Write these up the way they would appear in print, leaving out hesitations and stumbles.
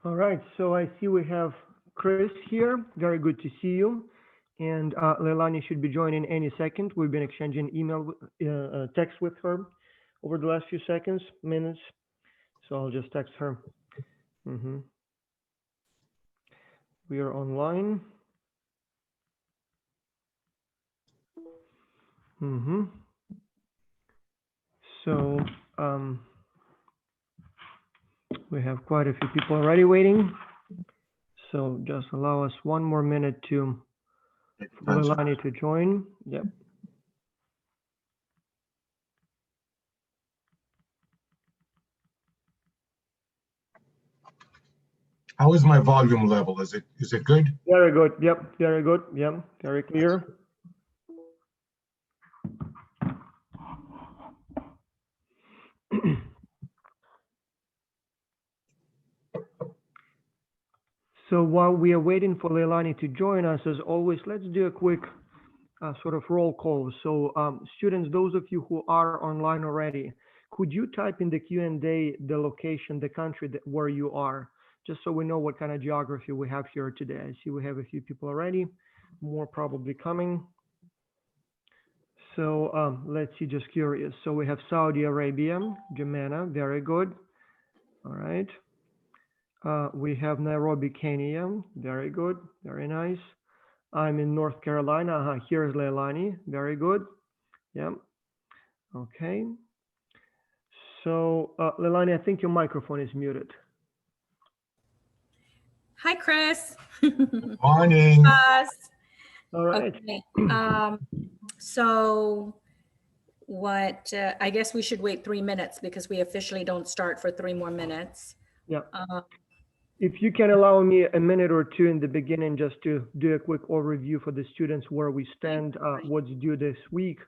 All right, so I see we have Chris here. Very good to see you. And Leilani should be joining any second. We've been exchanging text with her over the last few minutes. So I'll just text her. hmm We are online. hmm So we have quite a few people already waiting. So just allow us one more minute for Leilani to join. Yep. How is my volume level? Is it good? Very good. Yep. Very good. Yep. Very clear. So while we are waiting for Leilani to join us, as always, let's do a quick sort of roll call. So students, those of you who are online already, could you type in the Q&A the location, the country where you are, just so we know what kind of geography we have here today. I see we have a few people already, more probably coming. So let's see, just curious. So we have Saudi Arabia, Jemena, very good. All right. We have Nairobi, Kenya, very good, very nice. I'm in North Carolina. Here's Leilani, very good. Yeah. Okay. So Leilani, I think your microphone is muted. Hi, Chris. Morning. All right. Okay. So what, I guess we should wait 3 minutes because we officially don't start for 3 more minutes. Yeah. If you can allow me a minute or two in the beginning, just to do a quick overview for the students where we stand, what's due this week.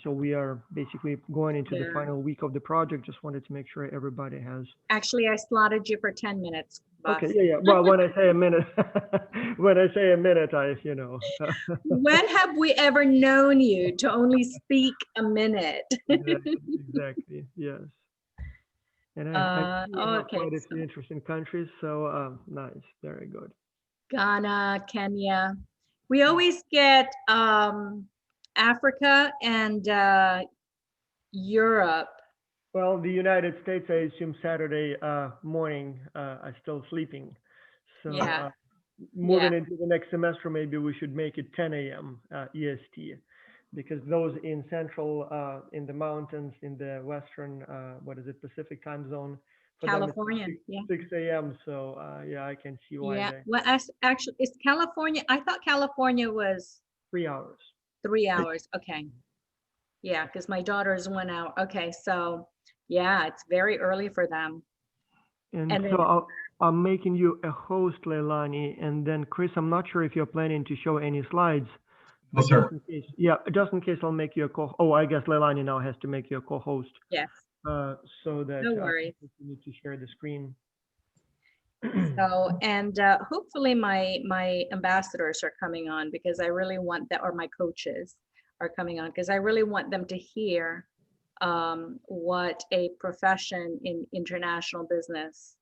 So we are basically going into the final week of the project. Just wanted to make sure everybody has. Actually, I slotted you for 10 minutes. Boss. Okay, yeah. Well, when I say a minute, you know. When have we ever known you to only speak a minute? Exactly, yes. And I have okay, quite a few interesting countries, so nice, very good. Ghana, Kenya. We always get Africa and Europe. Well, the United States, I assume Saturday morning are still sleeping. So yeah. moving into the next semester, maybe we should make it 10 a.m. EST, because those in central, in the mountains, in the western, Pacific time zone, for California, them it's 6 a.m. So yeah, I can see why. Yeah, well, actually, it's California. I thought California was 3 hours. 3 hours. Okay. Yeah, because my daughter's 1 hour. Okay, so yeah, it's very early for them. And so I'm making you a host, Leilani, and then Chris, I'm not sure if you're planning to show any slides. No, sir. Just in case I'll make you a I guess Leilani now has to make you a co-host. Yes. So that no worries. You need to share the screen. So, and hopefully my ambassadors are coming on, because I really want that, or my coaches are coming on, because I really want them to hear what a profession in international business,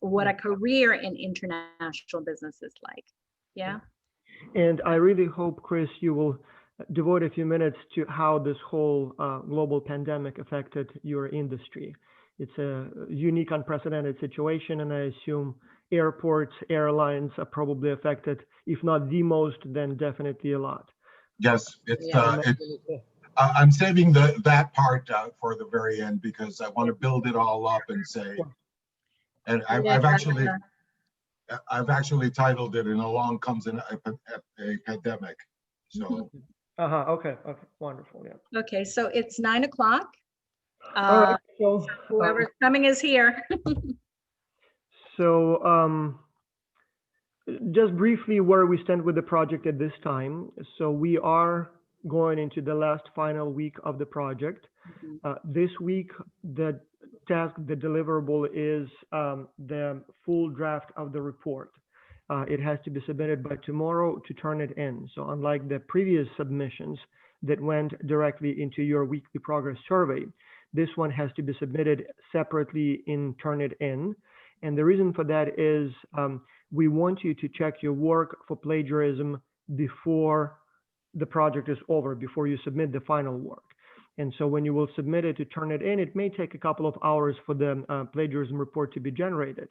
what a career in international business is like. Yeah. And I really hope, Chris, you will devote a few minutes to how this whole global pandemic affected your industry. It's a unique, unprecedented situation, and I assume airports, airlines are probably affected, if not the most, then definitely a lot. Yes, I'm saving that part for the very end, because I want to build it all up and say, and I've actually titled it "And Along Comes a Pandemic." So. Okay. Wonderful. Yeah. Okay, so it's 9 o'clock. All right. So whoever's coming is here. So just briefly where we stand with the project at this time. So we are going into the last final week of the project. This week, the task, the deliverable is the full draft of the report. It has to be submitted by tomorrow to turn it in. So unlike the previous submissions that went directly into your weekly progress survey, this one has to be submitted separately in Turn It In. And the reason for that is we want you to check your work for plagiarism before the project is over, before you submit the final work. And so when you will submit it to turn it in, it may take a couple of hours for the plagiarism report to be generated.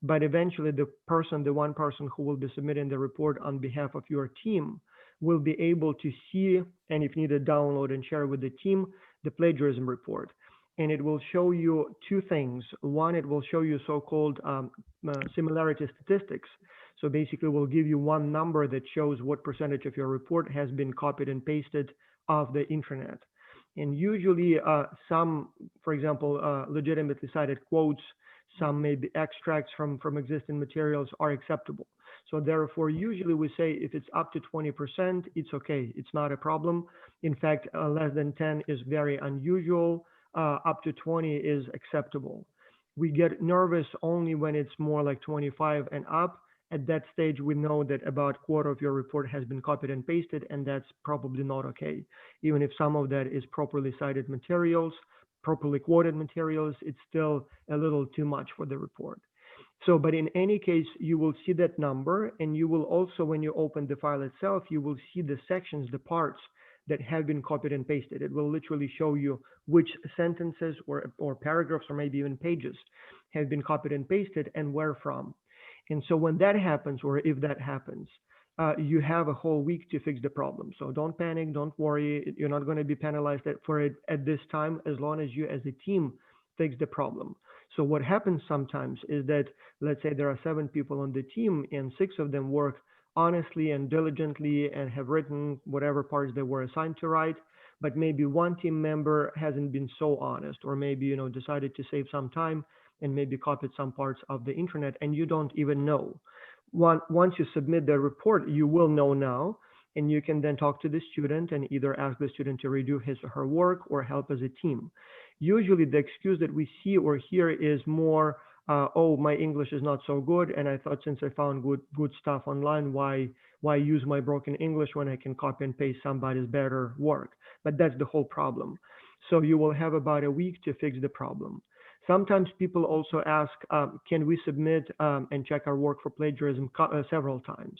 But eventually the one person who will be submitting the report on behalf of your team will be able to see, and if needed, download and share with the team the plagiarism report. And it will show you two things. One, it will show you so-called similarity statistics. So basically we'll give you one number that shows what percentage of your report has been copied and pasted off the internet. And usually some, for example, legitimately cited quotes, some maybe extracts from existing materials are acceptable. So therefore, usually we say if it's up to 20%, it's okay. It's not a problem. In fact, less than 10 is very unusual. Up to 20 is acceptable. We get nervous only when it's more like 25 and up. At that stage, we know that about a quarter of your report has been copied and pasted, and that's probably not okay. Even if some of that is properly cited materials, properly quoted materials, it's still a little too much for the report. So, but in any case, you will see that number, and you will also, when you open the file itself, you will see the sections, the parts that have been copied and pasted. It will literally show you which sentences or paragraphs or maybe even pages have been copied and pasted and where from. And so when that happens, or if that happens, you have a whole week to fix the problem. So don't panic, don't worry. You're not going to be penalized for it at this time, as long as you as a team fix the problem. So what happens sometimes is that, let's say there are 7 people on the team and 6 of them work honestly and diligently and have written whatever parts they were assigned to write, but maybe one team member hasn't been so honest, or maybe, decided to save some time and maybe copied some parts of the internet, and you don't even know. Once you submit the report, you will know now, and you can then talk to the student and either ask the student to redo his or her work or help as a team. Usually the excuse that we see or hear is more, oh, my English is not so good, and I thought since I found good stuff online, why use my broken English when I can copy and paste somebody's better work? But that's the whole problem. So you will have about a week to fix the problem. Sometimes people also ask, can we submit and check our work for plagiarism several times?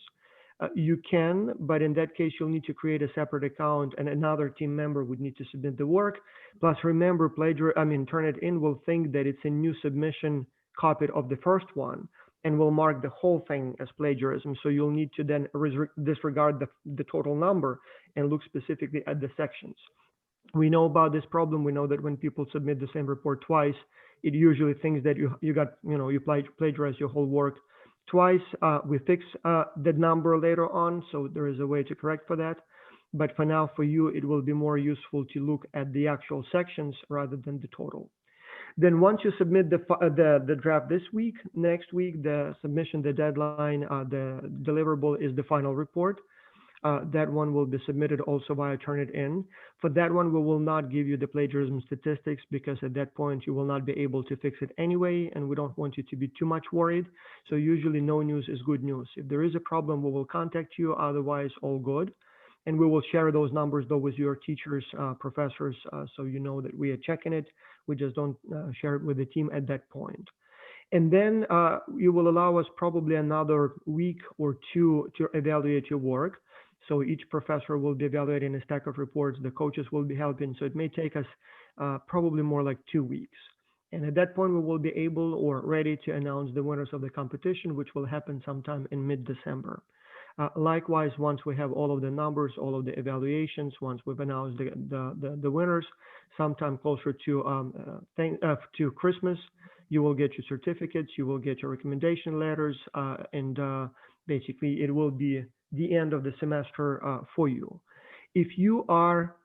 You can, but in that case, you'll need to create a separate account and another team member would need to submit the work. Plus, remember, Turnitin will think that it's a new submission copied of the first one and will mark the whole thing as plagiarism. So you'll need to then disregard the total number and look specifically at the sections. We know about this problem. We know that when people submit the same report twice, it usually thinks that you plagiarized your whole work twice. We fix the number later on, so there is a way to correct for that. But for now, for you, it will be more useful to look at the actual sections rather than the total. Then once you submit the draft this week, next week, the submission, the deadline, the deliverable is the final report. That one will be submitted also via Turnitin. For that one, we will not give you the plagiarism statistics because at that point you will not be able to fix it anyway, and we don't want you to be too much worried. So usually no news is good news. If there is a problem, we will contact you. Otherwise, all good. And we will share those numbers though with your teachers, professors, so you know that we are checking it. We just don't share it with the team at that point. And then you will allow us probably another week or two to evaluate your work. So each professor will be evaluating a stack of reports. The coaches will be helping. So it may take us probably more like 2 weeks. And at that point, we will be able or ready to announce the winners of the competition, which will happen sometime in mid-December. Likewise, once we have all of the numbers, all of the evaluations, once we've announced the winners, sometime closer to Christmas, you will get your certificates, you will get your recommendation letters, and basically it will be the end of the semester for you. If you are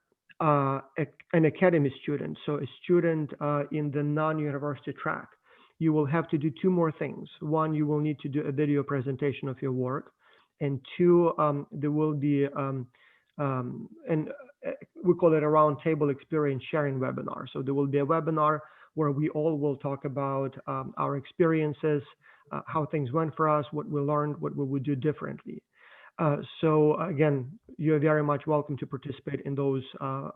an academy student, so a student in the non-university track, you will have to do 2 more things. 1, you will need to do a video presentation of your work. And 2, there will be, we call it a roundtable experience sharing webinar. So there will be a webinar where we all will talk about our experiences, how things went for us, what we learned, what we would do differently. So again, you're very much welcome to participate in those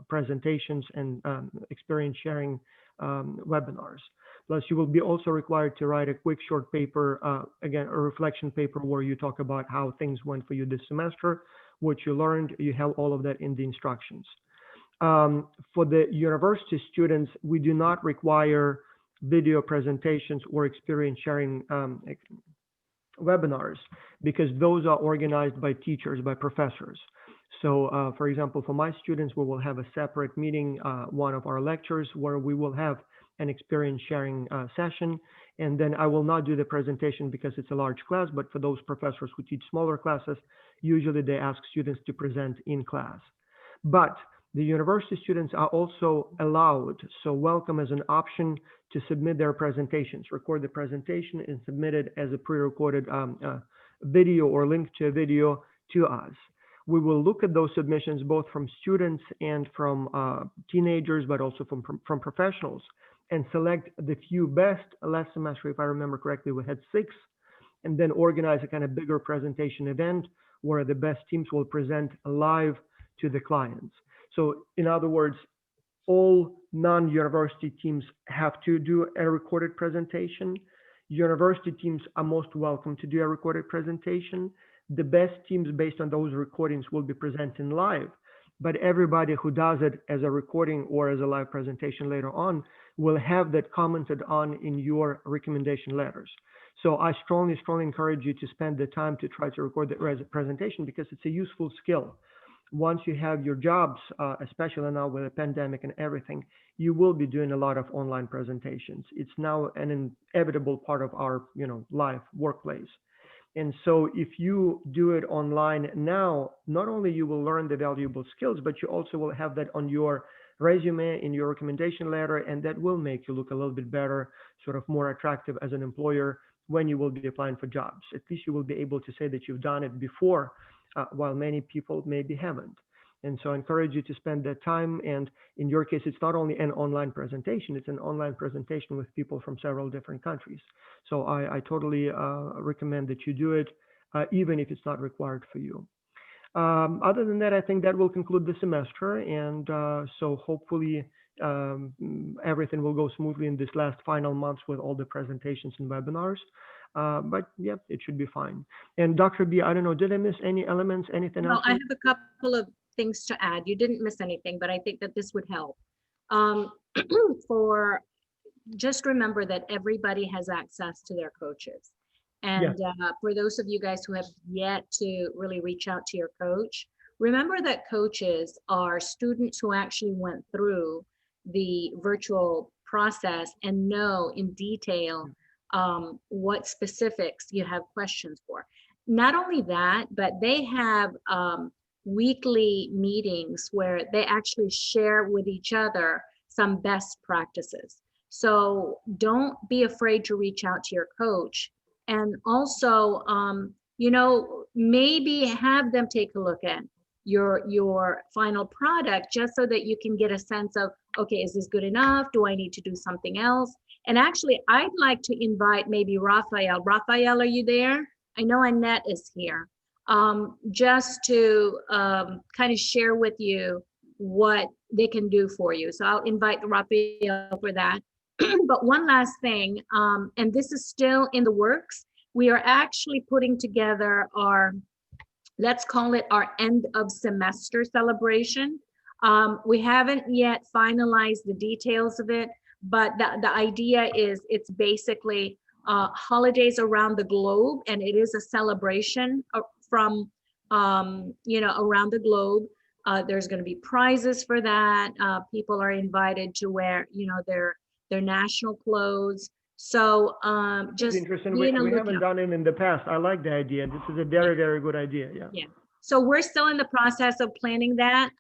presentations and experience sharing webinars. Plus, you will be also required to write a quick short paper, again, a reflection paper where you talk about how things went for you this semester, what you learned. You have all of that in the instructions. For the university students, we do not require video presentations or experience sharing webinars, because those are organized by teachers, by professors. So, for example, for my students, we will have a separate meeting, one of our lectures, where we will have an experience sharing session. And then I will not do the presentation because it's a large class, but for those professors who teach smaller classes, usually they ask students to present in class. But the university students are also allowed, so welcome as an option, to submit their presentations, record the presentation and submit it as a pre-recorded video or link to a video to us. We will look at those submissions both from students and from teenagers, but also from professionals, and select the few best. Last semester, if I remember correctly, we had 6, and then organize a kind of bigger presentation event where the best teams will present live to the clients. So in other words, all non-university teams have to do a recorded presentation. University teams are most welcome to do a recorded presentation. The best teams based on those recordings will be presenting live, but everybody who does it as a recording or as a live presentation later on will have that commented on in your recommendation letters. So I strongly encourage you to spend the time to try to record the presentation, because it's a useful skill. Once you have your jobs, especially now with the pandemic and everything, you will be doing a lot of online presentations. It's now an inevitable part of our, life, workplace. And so if you do it online now, not only you will learn the valuable skills, but you also will have that on your resume, in your recommendation letter, and that will make you look a little bit better, sort of more attractive as an employer when you will be applying for jobs. At least you will be able to say that you've done it before, while many people maybe haven't. And so I encourage you to spend that time. And in your case, it's not only an online presentation, it's an online presentation with people from several different countries. So I totally recommend that you do it, even if it's not required for you. Other than that, I think that will conclude the semester. And so hopefully everything will go smoothly in this last final months with all the presentations and webinars. But yeah, it should be fine. And Dr. B, I don't know, did I miss any elements, anything else? No, I have a couple of things to add. You didn't miss anything, but I think that this would help. For just remember that everybody has access to their coaches. And for those of you guys who have yet to really reach out to your coach, remember that coaches are students who actually went through the virtual process and know in detail what specifics you have questions for. Not only that, but they have weekly meetings where they actually share with each other some best practices. So don't be afraid to reach out to your coach. And also, maybe have them take a look at your final product, just so that you can get a sense of, okay, is this good enough? Do I need to do something else? And actually, I'd like to invite maybe Raphael. Raphael, are you there? I know Annette is here. Just to kind of share with you what they can do for you. So I'll invite Raphael for that. But one last thing, and this is still in the works. We are actually putting together our, let's call it our end of semester celebration. We haven't yet finalized the details of it, but the idea is it's basically holidays around the globe, and it is a celebration from around the globe. There's going to be prizes for that. People are invited to wear their national clothes. So just interesting. We haven't done it in the past. I like the idea. This is a very, very good idea. Yeah. So we're still in the process of planning that.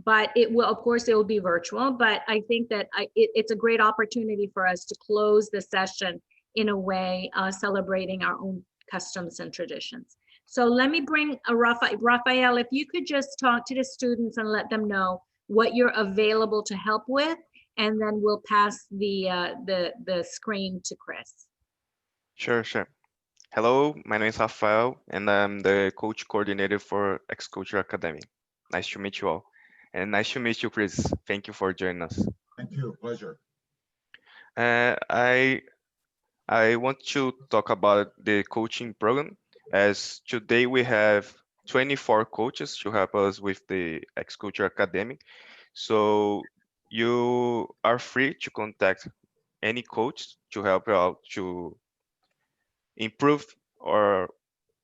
But it will, of course, it will be virtual. But I think that it's a great opportunity for us to close the session in a way, celebrating our own customs and traditions. So let me bring Raphael, if you could just talk to the students and let them know what you're available to help with, and then we'll pass the screen to Chris. Sure. Hello, my name is Rafael, and I'm the coach coordinator for X-Culture Academy. Nice to meet you all. And nice to meet you, Chris. Thank you for joining us. Thank you. Pleasure. I want to talk about the coaching program, as today we have 24 coaches to help us with the X-Culture Academy. So you are free to contact any coach to help you out to improve or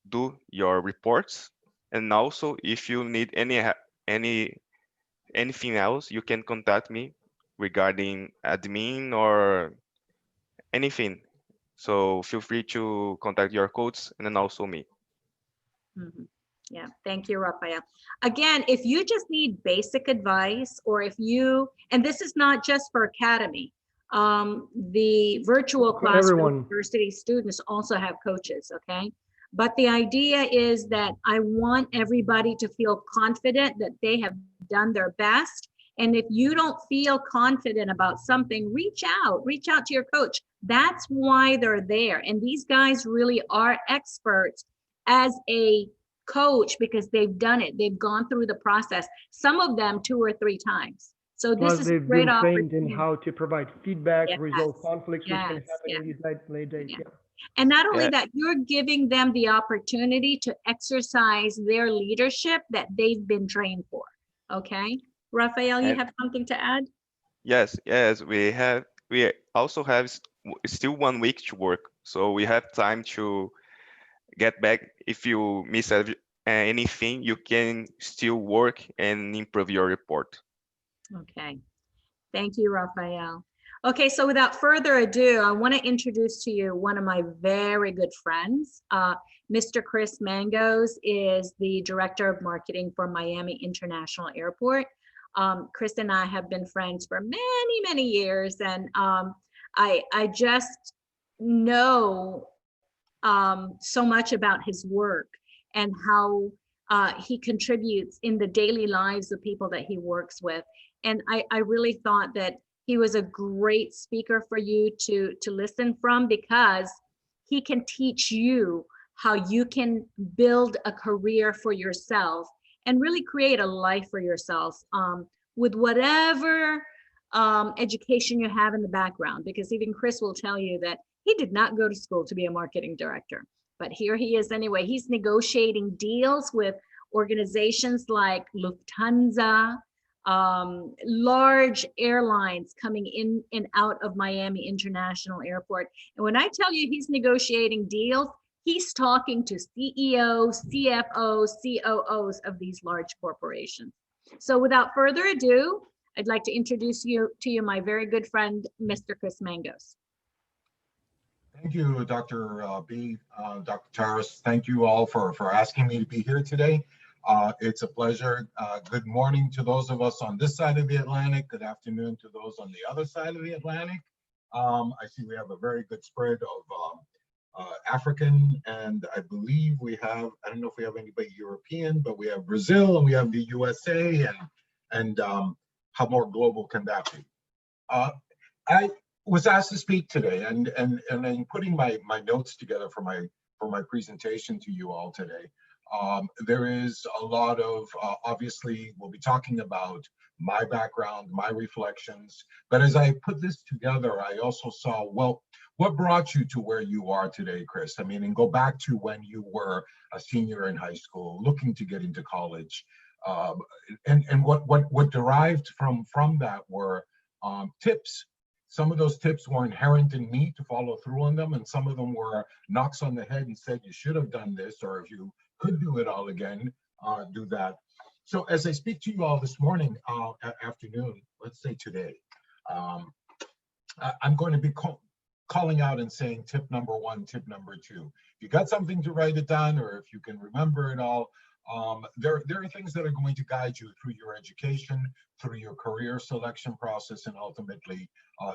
do your reports. And also, if you need any anything else, you can contact me regarding admin or anything. So feel free to contact your coach and then also me. Mhm. Yeah, thank you, Rafael. Again, if you just need basic advice, or if you, and this is not just for Academy, the virtual For class for everyone. university students also have coaches, okay? But the idea is that I want everybody to feel confident that they have done their best. And if you don't feel confident about something, reach out to your coach. That's why they're there. And these guys really are experts as a coach because they've done it. They've gone through the process, some of them 2 or 3 times. So this Plus, is a they've great been trained in opportunity. how to provide feedback, Yes, resolve conflicts, which can yes, happen yes, in these late days. yeah. Yeah. And not only Yeah, that, you're giving them the opportunity to exercise their leadership that they've been trained for. Okay. Rafael, you and have something to add? yes, we also have still 1 week to work, so we have time to get back. If you miss anything, you can still work and improve your report. Okay. Thank you, Rafael. Okay, so without further ado, I want to introduce to you one of my very good friends. Mr. Chris Mangos is the Director of Marketing for Miami International Airport. Chris and I have been friends for many, many years, and I just know so much about his work and how he contributes in the daily lives of people that he works with. And I really thought that he was a great speaker for you to listen from, because he can teach you how you can build a career for yourself and really create a life for yourself with whatever education you have in the background. Because even Chris will tell you that he did not go to school to be a marketing director, but here he is anyway. He's negotiating deals with organizations like Lufthansa, large airlines coming in and out of Miami International Airport. And when I tell you he's negotiating deals, he's talking to CEOs, CFOs, COOs of these large corporations. So without further ado, I'd like to introduce you to my very good friend, Mr. Chris Mangos. Thank you, Dr. B, Dr. Taras. Thank you all for asking me to be here today. It's a pleasure. Good morning to those of us on this side of the Atlantic. Good afternoon to those on the other side of the Atlantic. I see we have a very good spread of African, and I believe we have, I don't know if we have anybody European, but we have Brazil and we have the USA, and how more global can that be? I was asked to speak today, and in putting my notes together for my presentation to you all today, there is a lot of obviously we'll be talking about my background, my reflections, but as I put this together, I also saw, well, what brought you to where you are today, Chris? I mean, and go back to when you were a senior in high school, looking to get into college, and what derived from that were tips. Some of those tips were inherent in me to follow through on them, and some of them were knocks on the head and said, you should have done this, or if you could do it all again, do that. So as I speak to you all this morning, afternoon, let's say today, I'm going to be calling out and saying tip number one, tip number two. If you got something to write it down, or if you can remember it all, there are things that are going to guide you through your education, through your career selection process, and ultimately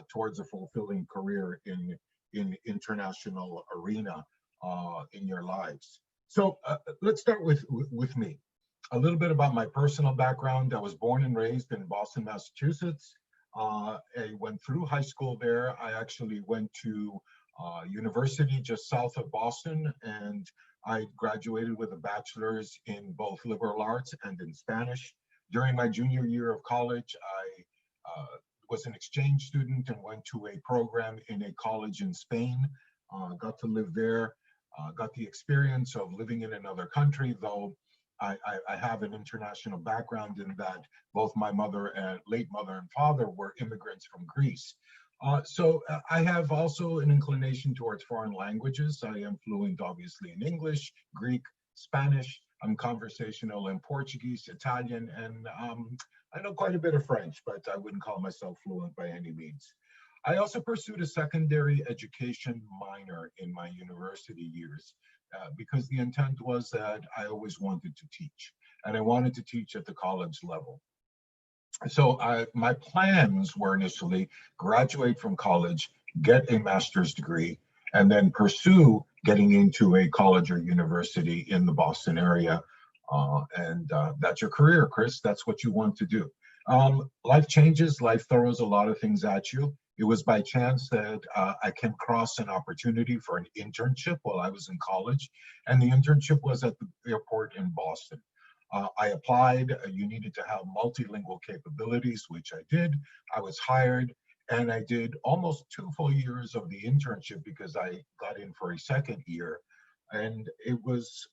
towards a fulfilling career in international arena in your lives. So let's start with me. A little bit about my personal background. I was born and raised in Boston, Massachusetts. I went through high school there. I actually went to university just south of Boston, and I graduated with a bachelor's in both liberal arts and in Spanish. During my junior year of college, I was an exchange student and went to a program in a college in Spain. Got to live there, got the experience of living in another country, though I have an international background in that both my mother and late mother and father were immigrants from Greece. So I have also an inclination towards foreign languages. I am fluent, obviously, in English, Greek, Spanish. I'm conversational in Portuguese, Italian, and I know quite a bit of French, but I wouldn't call myself fluent by any means. I also pursued a secondary education minor in my university years because the intent was that I always wanted to teach, and I wanted to teach at the college level. So my plans were initially graduate from college, get a master's degree, and then pursue getting into a college or university in the Boston area. And that's your career, Chris. That's what you want to do. Life changes, life throws a lot of things at you. It was by chance that I came across an opportunity for an internship while I was in college, and the internship was at the airport in Boston. I applied. You needed to have multilingual capabilities, which I did. I was hired, and I did almost 2 full years of the internship because I got in for a second year, and it was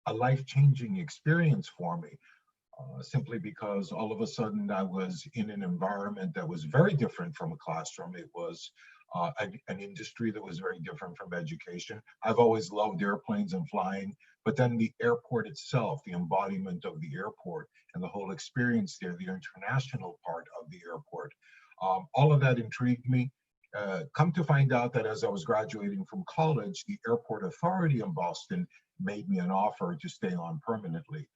a life-changing experience for me. Simply because all of a sudden I was in an environment that was very different from a classroom. It was an industry that was very different from education. I've always loved airplanes and flying, but then the airport itself, the embodiment of the airport and the whole experience there, the international part of the airport, all of that intrigued me. Come to find out that as I was graduating from college, the airport authority in Boston made me an offer to stay on permanently.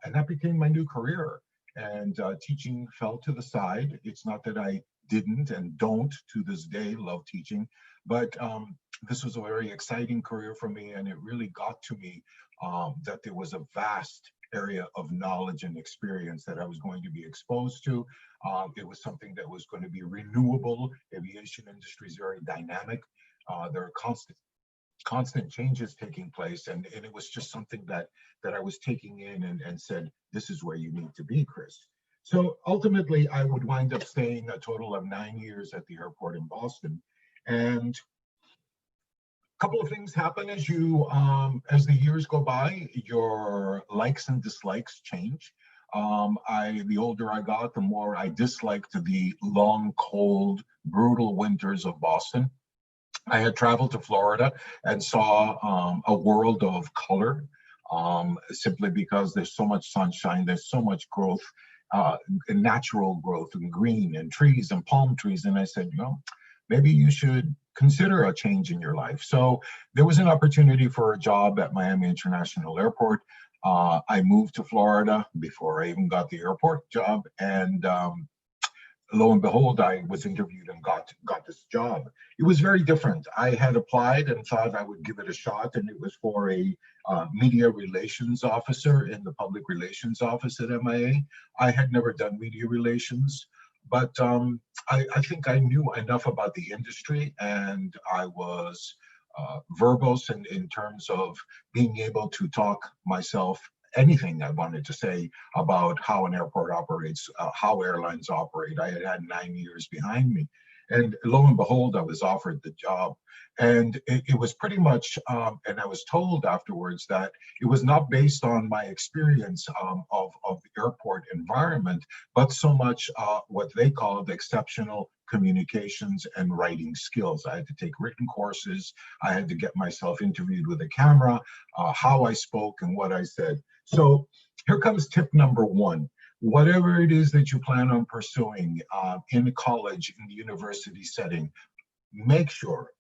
And that became my new career. And teaching fell to the side. It's not that I didn't and don't to this day love teaching, but this was a very exciting career for me. And it really got to me that there was a vast area of knowledge and experience that I was going to be exposed to. It was something that was going to be renewable. Aviation industry is very dynamic. There are constant changes taking place, and it was just something that I was taking in and said, this is where you need to be, Chris. So ultimately, I would wind up staying a total of 9 years at the airport in Boston. And a couple of things happen as as the years go by. Your likes and dislikes change. The older I got, the more I disliked the long, cold, brutal winters of Boston. I had traveled to Florida and saw a world of color, simply because there's so much sunshine, there's so much growth, natural growth and green and trees and palm trees. And I said, maybe you should consider a change in your life. So there was an opportunity for a job at Miami International Airport. I moved to Florida before I even got the airport job. And lo and behold, I was interviewed and got this job. It was very different. I had applied and thought I would give it a shot, and it was for a media relations officer in the public relations office at MIA. I had never done media relations, but I think I knew enough about the industry, and I was verbose in terms of being able to talk myself anything I wanted to say about how an airport operates, how airlines operate. I had 9 years behind me. And lo and behold, I was offered the job. And it was pretty much, and I was told afterwards that it was not based on my experience of the airport environment, but so much what they called exceptional communications and writing skills. I had to take written courses. I had to get myself interviewed with a camera, how I spoke and what I said. So here comes tip number one. Whatever it is that you plan on pursuing in college, in the university setting, make sure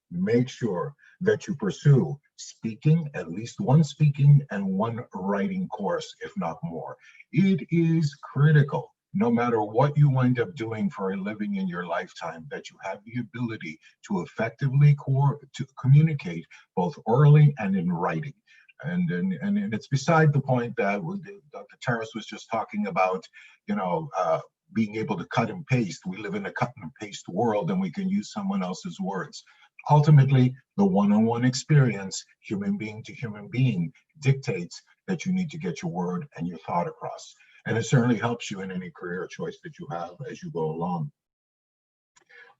that you pursue speaking, at least one speaking and one writing course, if not more. It is critical, no matter what you wind up doing for a living in your lifetime, that you have the ability to effectively communicate both orally and in writing. And it's beside the point that Dr. Taras was just talking about, being able to cut and paste. We live in a cut and paste world, and we can use someone else's words. Ultimately, the one-on-one experience, human being to human being, dictates that you need to get your word and your thought across. And it certainly helps you in any career choice that you have as you go along.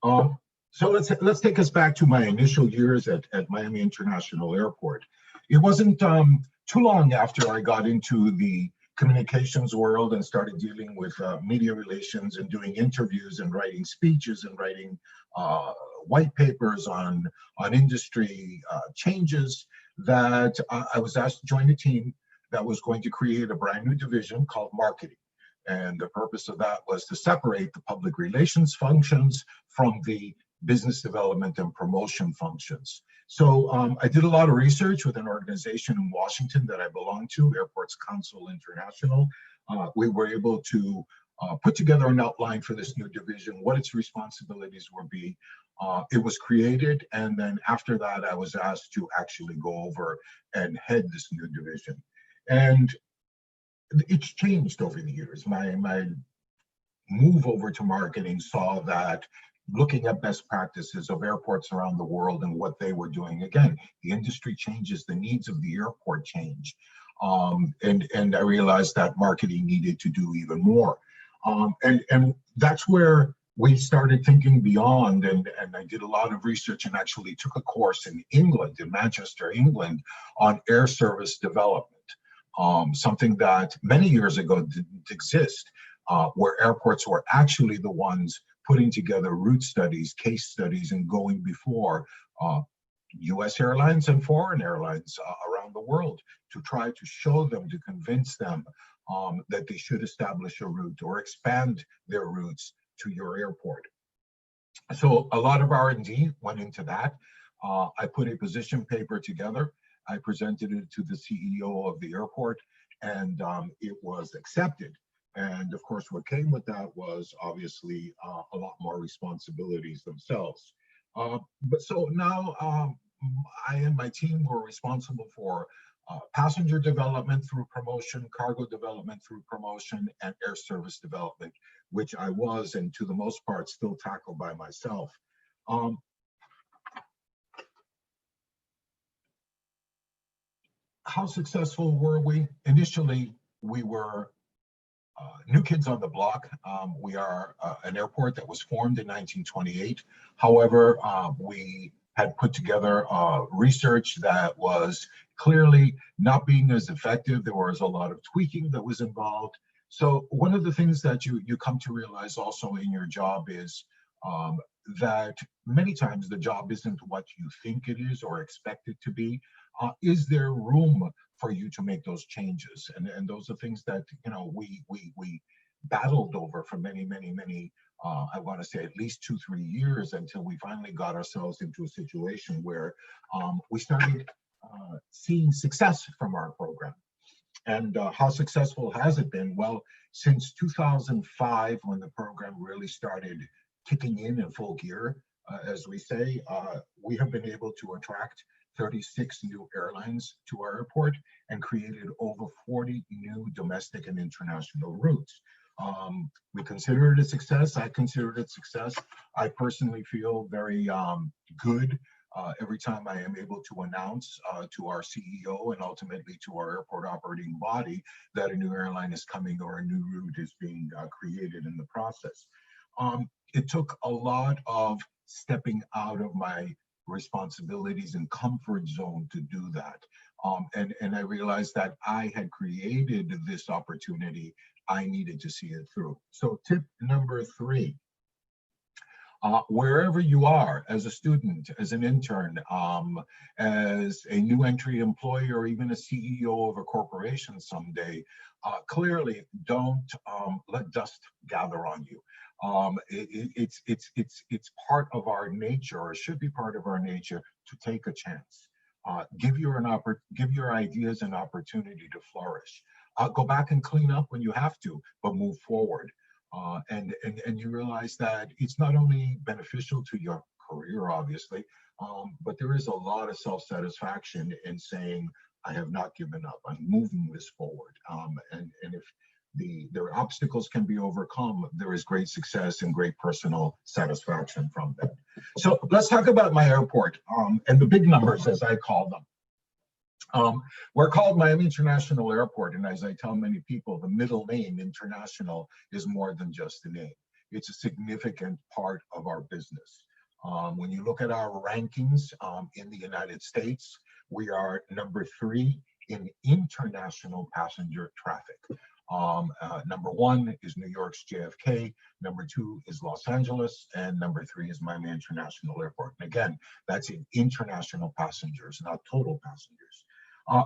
So let's take us back to my initial years at Miami International Airport. It wasn't too long after I got into the communications world and started dealing with media relations and doing interviews and writing speeches and writing white papers on industry changes, that I was asked to join a team that was going to create a brand new division called marketing. And the purpose of that was to separate the public relations functions from the business development and promotion functions. So I did a lot of research with an organization in Washington that I belong to, Airports Council International. We were able to put together an outline for this new division, what its responsibilities would be. It was created, and then after that, I was asked to actually go over and head this new division. And it's changed over the years. My move over to marketing saw that looking at best practices of airports around the world and what they were doing. Again, the industry changes, the needs of the airport change. And I realized that marketing needed to do even more. And that's where we started thinking beyond, and I did a lot of research and actually took a course in England, in Manchester, England, on air service development. Something that many years ago didn't exist, where airports were actually the ones putting together route studies, case studies, and going before US airlines and foreign airlines around the world to try to show them, to convince them that they should establish a route or expand their routes to your airport. So a lot of R&D went into that. I put a position paper together. I presented it to the CEO of the airport, and it was accepted. And of course, what came with that was obviously a lot more responsibilities themselves. But so now I and my team were responsible for passenger development through promotion, cargo development through promotion, and air service development, which I was, and to the most part, still tackle by myself. How successful were we? Initially, we were new kids on the block. We are an airport that was formed in 1928. However, we had put together research that was clearly not being as effective. There was a lot of tweaking that was involved. So one of the things that you come to realize also in your job is that many times the job isn't what you think it is or expect it to be. Is there room for you to make those changes? And those are things that, you know, we battled over for many, I want to say at least 2-3 years, until we finally got ourselves into a situation where we started seeing success from our program. And how successful has it been? Well, since 2005, when the program really started kicking in full gear, as we say, we have been able to attract 36 new airlines to our airport and created over 40 new domestic and international routes. We consider it a success. I consider it a success. I personally feel very good every time I am able to announce to our CEO and ultimately to our airport operating body that a new airline is coming or a new route is being created in the process. It took a lot of stepping out of my responsibilities and comfort zone to do that. And I realized that I had created this opportunity. I needed to see it through. So tip number 3, wherever you are, as a student, as an intern, as a new entry employee, or even a CEO of a corporation someday, clearly don't let dust gather on you. It's part of our nature, or should be part of our nature, to take a chance. Give your ideas an opportunity to flourish. Go back and clean up when you have to, but move forward. And you realize that it's not only beneficial to your career, obviously, but there is a lot of self-satisfaction in saying, I have not given up, I'm moving this forward. And if their obstacles can be overcome, there is great success and great personal satisfaction from that. So let's talk about my airport and the big numbers, as I call them. We're called Miami International Airport, and as I tell many people, the middle name, International, is more than just a name. it's a significant part of our business. When you look at our rankings in the United States, we are #3 in international passenger traffic. Number 1 is New York's JFK, number 2 is Los Angeles, and number 3 is Miami International Airport. And again, that's in international passengers, not total passengers.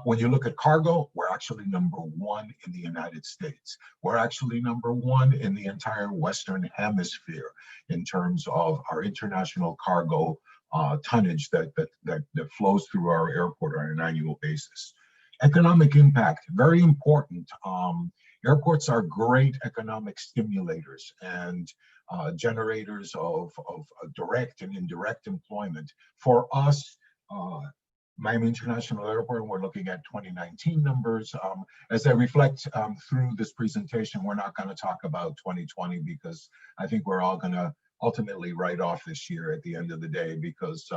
When you look at cargo, we're actually #1 in the United States. We're actually #1 in the entire Western Hemisphere in terms of our international cargo tonnage that flows through our airport on an annual basis. Economic impact, very important. Airports are great economic stimulators and generators of direct and indirect employment. For us, Miami International Airport, we're looking at 2019 numbers. As I reflect through this presentation, we're not going to talk about 2020 because I think we're all going to ultimately write off this year at the end of the day because,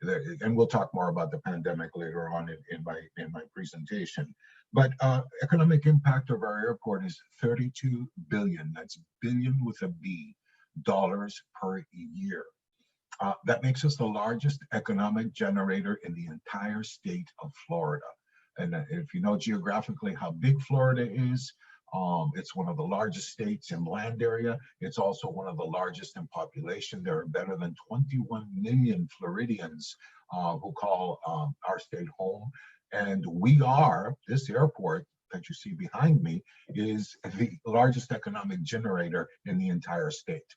and we'll talk more about the pandemic later on in my presentation. But economic impact of our airport is 32 billion, that's billion with a B, dollars per year. That makes us the largest economic generator in the entire state of Florida. And if you know geographically how big Florida is, it's one of the largest states in land area. It's also one of the largest in population. There are better than 21 million Floridians who call our state home. And we are, this airport that you see behind me, is the largest economic generator in the entire state.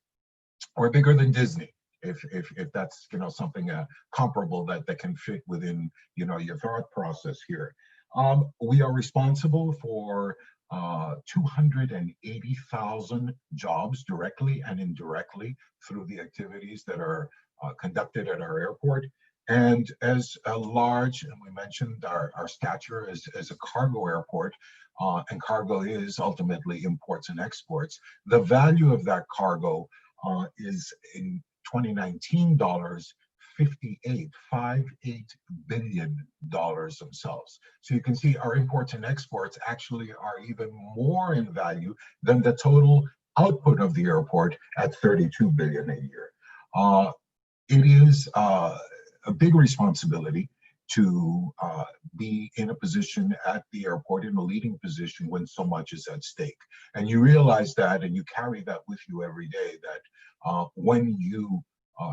We're bigger than Disney. If that's something comparable that can fit within your thought process here. We are responsible for 280,000 jobs directly and indirectly through the activities that are conducted at our airport. And as a large, and we mentioned our stature as a cargo airport, and cargo is ultimately imports and exports. The value of that cargo is in 2019 dollars, $58 billion themselves. So you can see our imports and exports actually are even more in value than the total output of the airport at 32 billion a year. It is a big responsibility to be in a position at the airport, in a leading position when so much is at stake. And you realize that, and you carry that with you every day, that when you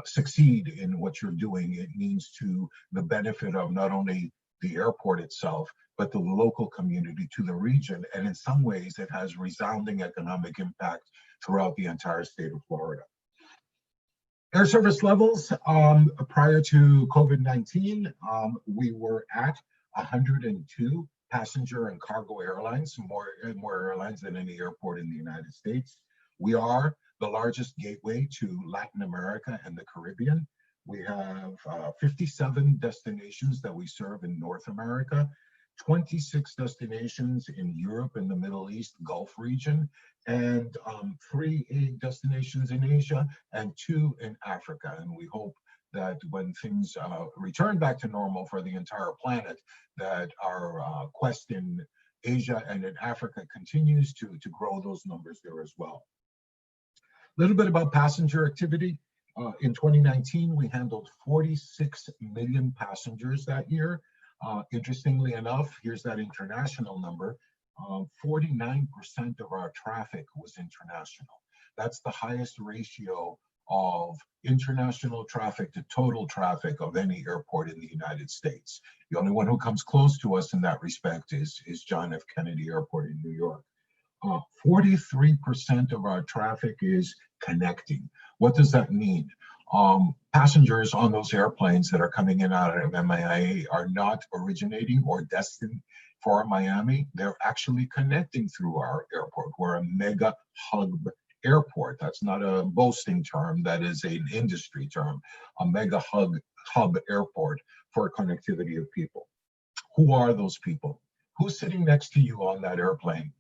succeed in what you're doing, it means to the benefit of not only the airport itself, but the local community, to the region. And in some ways, it has resounding economic impact throughout the entire state of Florida. Air service levels, prior to COVID-19, we were at 102 passenger and cargo airlines, more airlines than any airport in the United States. We are the largest gateway to Latin America and the Caribbean. We have 57 destinations that we serve in North America, 26 destinations in Europe and the Middle East Gulf region, and 3 destinations in Asia and 2 in Africa. And we hope that when things return back to normal for the entire planet, that our quest in Asia and in Africa continues to grow those numbers there as well. A little bit about passenger activity. In 2019, we handled 46 million passengers that year. Interestingly enough, here's that international number. 49% of our traffic was international. That's the highest ratio of international traffic to total traffic of any airport in the United States. The only one who comes close to us in that respect is John F. Kennedy Airport in New York. 43% of our traffic is connecting. What does that mean? Passengers on those airplanes that are coming in and out of MIA are not originating or destined for Miami. They're actually connecting through our airport. We're a mega hub airport. That's not a boasting term, that is an industry term, a mega hub airport for connectivity of people. Who are those people? Who's sitting next to you on that airplane,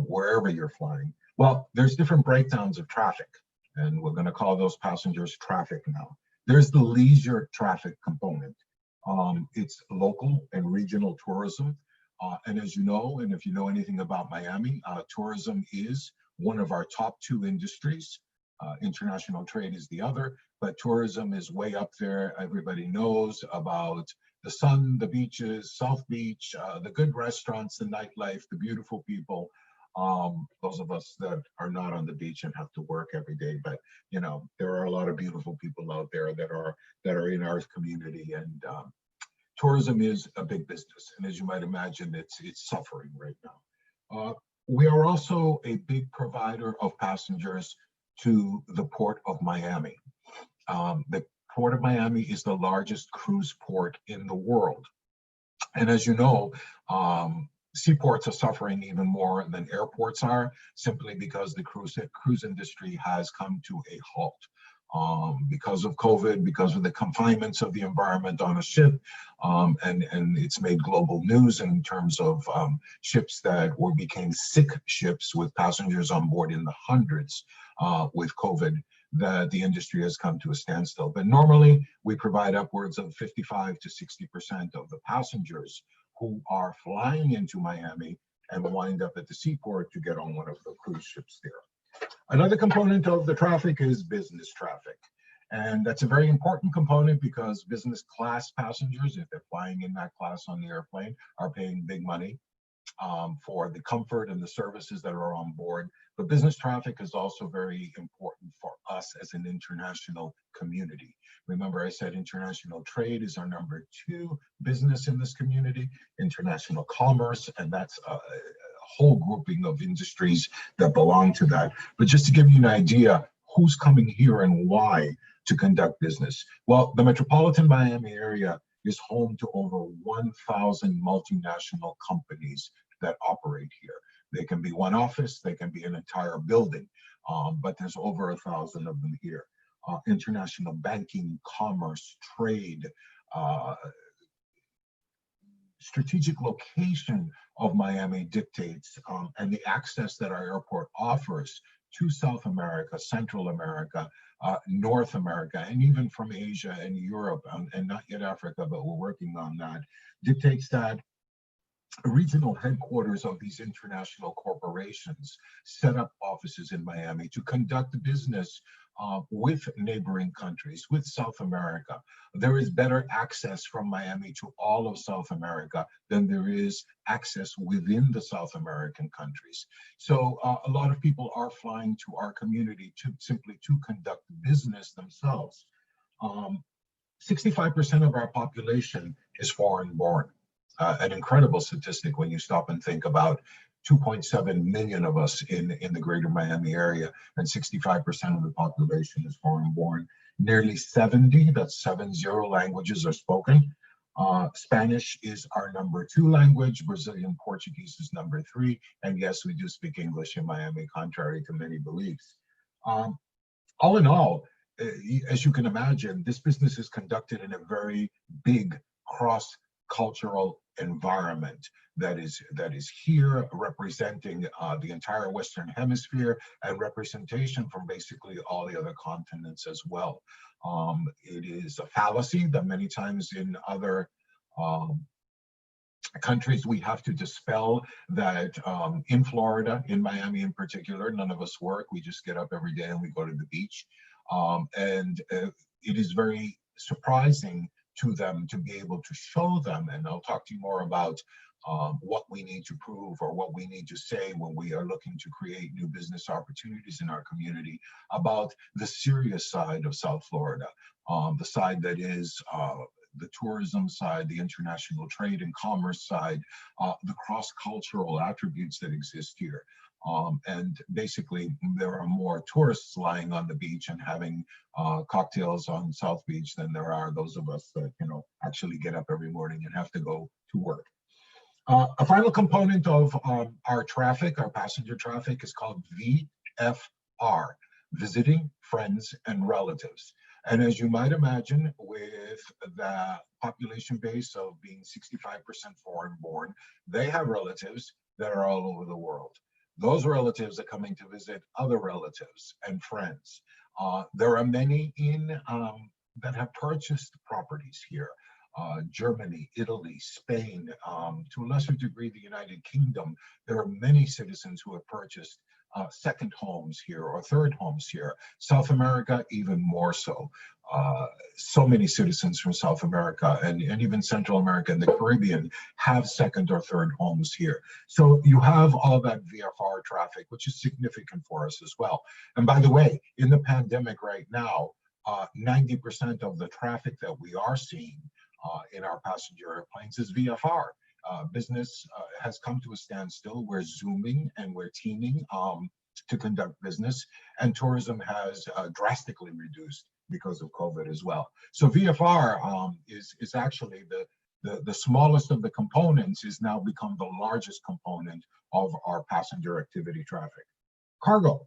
wherever you're flying? Well, there's different breakdowns of traffic, and we're going to call those passengers traffic now. There's the leisure traffic component. It's local and regional tourism. And as you know, and if you know anything about Miami, tourism is one of our top 2 industries. International trade is the other, but tourism is way up there. Everybody knows about the sun, the beaches, South Beach, the good restaurants, the nightlife, the beautiful people. Those of us that are not on the beach and have to work every day, but you know, there are a lot of beautiful people out there that are in our community, and tourism is a big business. And as you might imagine, it's suffering right now. We are also a big provider of passengers to the Port of Miami. The Port of Miami is the largest cruise port in the world. And as you know, seaports are suffering even more than airports are, simply because the cruise industry has come to a halt. Because of COVID, because of the confinements of the environment on a ship, and it's made global news in terms of ships that became sick ships with passengers on board in the hundreds with COVID, that the industry has come to a standstill. But normally we provide upwards of 55 to 60% of the passengers who are flying into Miami and wind up at the seaport to get on one of the cruise ships there. Another component of the traffic is business traffic. And that's a very important component because business class passengers, if they're flying in that class on the airplane, are paying big money for the comfort and the services that are on board. But business traffic is also very important for us as an international community. Remember, I said international trade is our #2 business in this community, international commerce, and that's a whole grouping of industries that belong to that. But just to give you an idea, who's coming here and why to conduct business? Well, the metropolitan Miami area is home to over 1,000 multinational companies that operate here. They can be one office, they can be an entire building, but there's over 1,000 of them here. International banking, commerce, trade, strategic location of Miami dictates, and the access that our airport offers to South America, Central America, North America, and even from Asia and Europe, and not yet Africa, but we're working on that, dictates that regional headquarters of these international corporations set up offices in Miami to conduct business with neighboring countries, with South America. There is better access from Miami to all of South America than there is access within the South American countries. So a lot of people are flying to our community simply to conduct business themselves. 65% of our population is foreign born. An incredible statistic when you stop and think about 2.7 million of us in the greater Miami area, and 65% of the population is foreign born. Nearly 70, that's 70 languages are spoken. Spanish is our #2 language. Brazilian Portuguese is #3. And yes, we do speak English in Miami, contrary to many beliefs. All in all, as you can imagine, this business is conducted in a very big cross-cultural environment that is here representing the entire Western Hemisphere and representation from basically all the other continents as well. It is a fallacy that many times in other countries we have to dispel, that in Florida, in Miami in particular, none of us work. We just get up every day and we go to the beach. It is very surprising to them to be able to show them, and I'll talk to you more about what we need to prove or what we need to say when we are looking to create new business opportunities in our community, about the serious side of South Florida, the side that is the tourism side, the international trade and commerce side, the cross-cultural attributes that exist here. And basically, there are more tourists lying on the beach and having cocktails on South Beach than there are those of us that, you know, actually get up every morning and have to go to work. A final component of our traffic, our passenger traffic, is called VFR, Visiting Friends and Relatives. And as you might imagine, with the population base of being 65% foreign born, they have relatives that are all over the world. Those relatives are coming to visit other relatives and friends. There are many that have purchased properties here. Germany, Italy, Spain, to a lesser degree, the United Kingdom. There are many citizens who have purchased second homes here or third homes here. South America, even more so. So many citizens from South America and even Central America and the Caribbean have second or third homes here. So you have all that VFR traffic, which is significant for us as well. And by the way, in the pandemic right now, 90% of the traffic that we are seeing in our passenger airplanes is VFR. Business has come to a standstill. We're Zooming and we're teaming to conduct business, and tourism has drastically reduced because of COVID as well. So VFR is actually the smallest of the components, is now become the largest component of our passenger activity traffic. Cargo.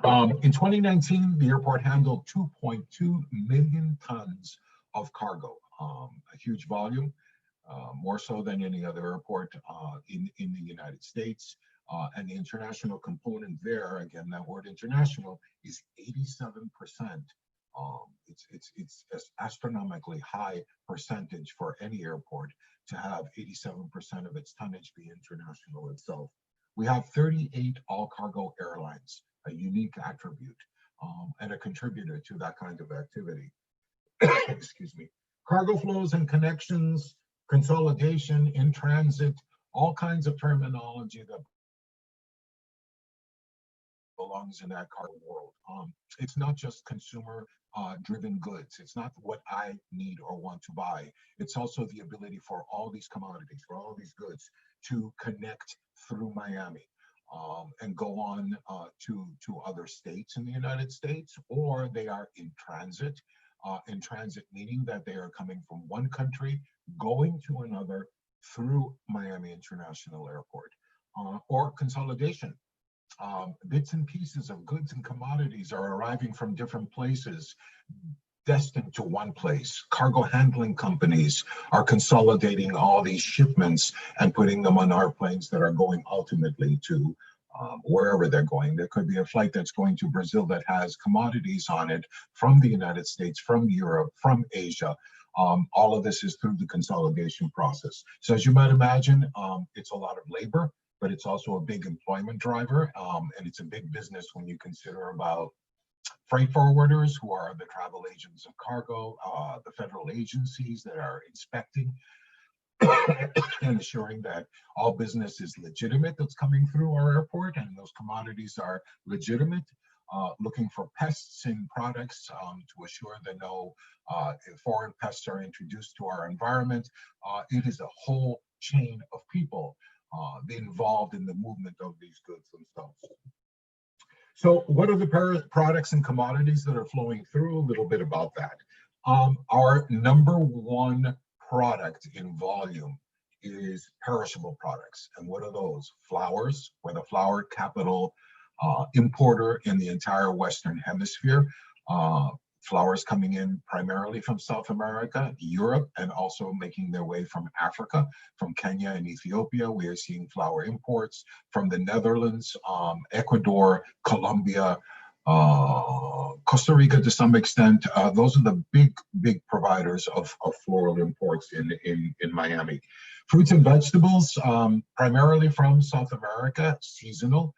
In 2019, the airport handled 2.2 million tons of cargo, a huge volume, more so than any other airport in the United States. And the international component there, again, that word international, is 87%. It's an astronomically high percentage for any airport to have 87% of its tonnage be international itself. We have 38 all-cargo airlines, a unique attribute and a contributor to that kind of activity. Excuse me. Cargo flows and connections, consolidation, in transit, all kinds of terminology that belongs in that cargo world. It's not just consumer driven goods. It's not what I need or want to buy. It's also the ability for all these commodities, for all these goods to connect through Miami and go on to other states in the United States, or they are in transit. In transit meaning that they are coming from one country, going to another through Miami International Airport, or consolidation. Bits and pieces of goods and commodities are arriving from different places, destined to one place. Cargo handling companies are consolidating all these shipments and putting them on our planes that are going ultimately to wherever they're going. There could be a flight that's going to Brazil that has commodities on it from the United States, from Europe, from Asia. All of this is through the consolidation process. So as you might imagine, it's a lot of labor, but it's also a big employment driver, and it's a big business when you consider about freight forwarders, who are the travel agents of cargo, the federal agencies that are inspecting and assuring that all business is legitimate that's coming through our airport, and those commodities are legitimate, looking for pests in products to assure that no foreign pests are introduced to our environment. It is a whole chain of people involved in the movement of these goods themselves. So what are the products and commodities that are flowing through? A little bit about that. Our number one product in volume is perishable products. And what are those? Flowers. We're the flower capital importer in the entire Western Hemisphere. Flowers coming in primarily from South America, Europe, and also making their way from Africa, from Kenya and Ethiopia. We are seeing flower imports from the Netherlands, Ecuador, Colombia, Costa Rica to some extent. Those are the big providers of floral imports in Miami. Fruits and vegetables, primarily from South America, seasonal.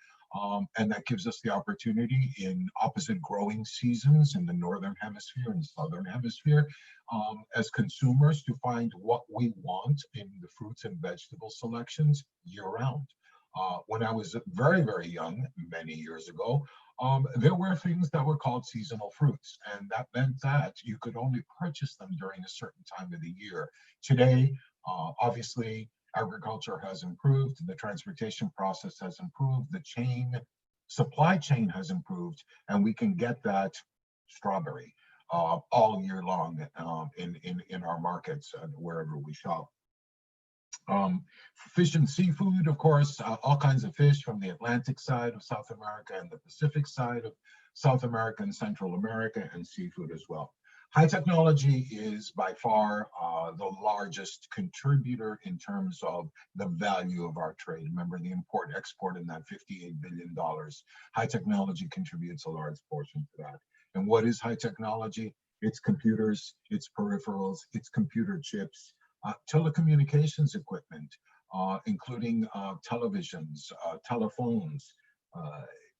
And that gives us the opportunity in opposite growing seasons in the Northern Hemisphere and Southern Hemisphere as consumers to find what we want in the fruits and vegetable selections year round. When I was very, very young, many years ago, there were things that were called seasonal fruits, and that meant that you could only purchase them during a certain time of the year. Today, obviously, agriculture has improved, the transportation process has improved, the supply chain has improved, and we can get that strawberry all year long in our markets and wherever we shop. Fish and seafood, of course, all kinds of fish from the Atlantic side of South America and the Pacific side of South America and Central America, and seafood as well. High technology is by far the largest contributor in terms of the value of our trade. Remember the import-export in that $58 billion. High technology contributes a large portion to that. And what is high technology? It's computers, it's peripherals, it's computer chips, telecommunications equipment, including televisions, telephones,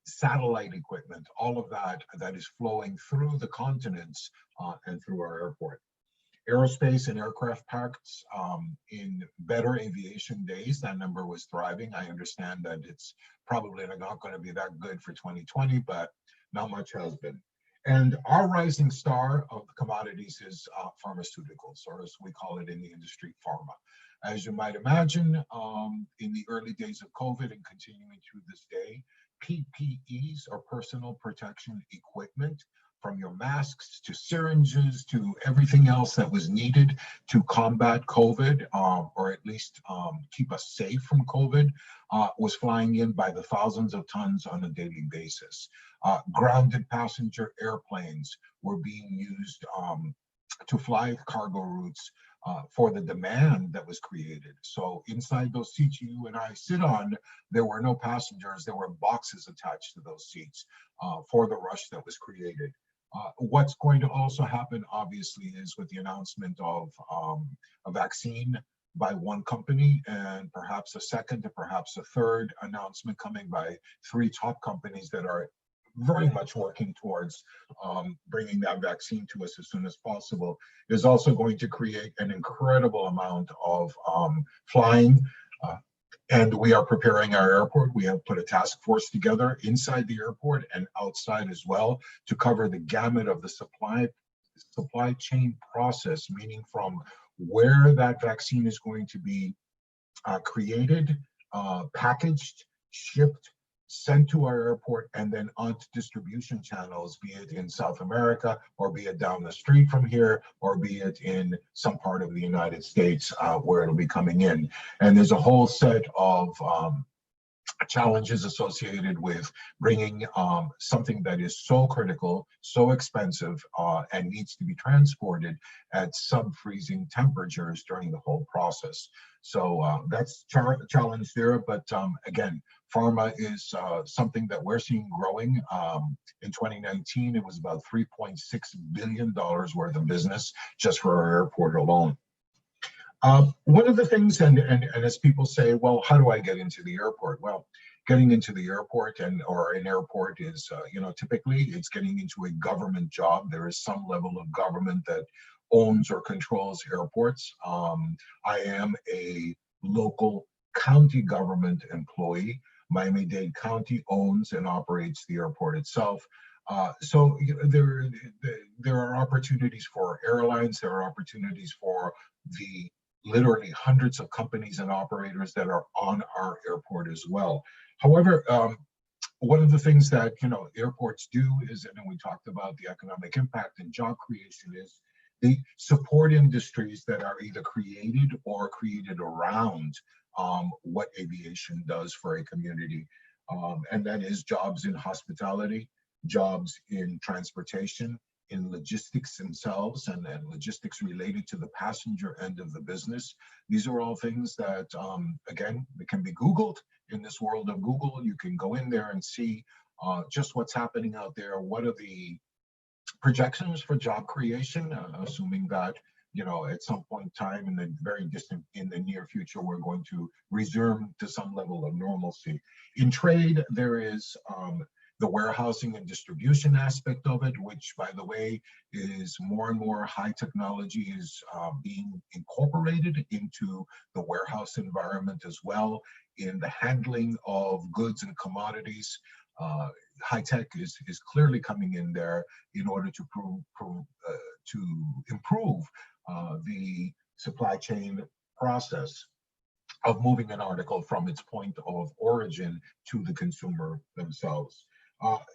satellite equipment, all of that is flowing through the continents and through our airport. Aerospace and aircraft parts, in better aviation days, that number was thriving. I understand that it's probably not going to be that good for 2020, but not much has been. And our rising star of the commodities is pharmaceuticals, or as we call it in the industry, pharma. As you might imagine, in the early days of COVID and continuing through this day, PPEs, or personal protection equipment, from your masks to syringes to everything else that was needed to combat COVID, or at least keep us safe from COVID, was flying in by the thousands of tons on a daily basis. Grounded passenger airplanes were being used to fly cargo routes for the demand that was created. So inside those seats you and I sit on, there were no passengers, there were boxes attached to those seats for the rush that was created. What's going to also happen, obviously, is with the announcement of a vaccine by one company, and perhaps a second and perhaps a third announcement coming by 3 top companies that are very much working towards bringing that vaccine to us as soon as possible, is also going to create an incredible amount of flying. And we are preparing our airport. We have put a task force together inside the airport and outside as well to cover the gamut of the supply chain process, meaning from where that vaccine is going to be created, packaged, shipped, sent to our airport, and then onto distribution channels, be it in South America, or be it down the street from here, or be it in some part of the United States where it'll be coming in. And there's a whole set of challenges associated with bringing something that is so critical, so expensive, and needs to be transported at sub-freezing temperatures during the whole process. So that's challenge there. But again, pharma is something that we're seeing growing. In 2019, it was about $3.6 billion worth of business just for our airport alone. One of the things, and as people say, well, how do I get into the airport? Well, getting into the airport or an airport is, typically it's getting into a government job. There is some level of government that owns or controls airports. I am a local county government employee. Miami-Dade County owns and operates the airport itself. So there are opportunities for airlines, there are opportunities for the literally hundreds of companies and operators that are on our airport as well. However, one of the things that airports do is, and we talked about the economic impact and job creation, is they support industries that are either created or created around what aviation does for a community. And that is jobs in hospitality, jobs in transportation, in logistics themselves, and logistics related to the passenger end of the business. These are all things that, again, it can be Googled. In this world of Google, you can go in there and see just what's happening out there. What are the projections for job creation, assuming that at some point in time in the in the near future, we're going to resume to some level of normalcy. In trade, there is the warehousing and distribution aspect of it, which, by the way, is more and more high technology is being incorporated into the warehouse environment as well. In the handling of goods and commodities, high tech is clearly coming in there in order to improve the supply chain process of moving an article from its point of origin to the consumer themselves.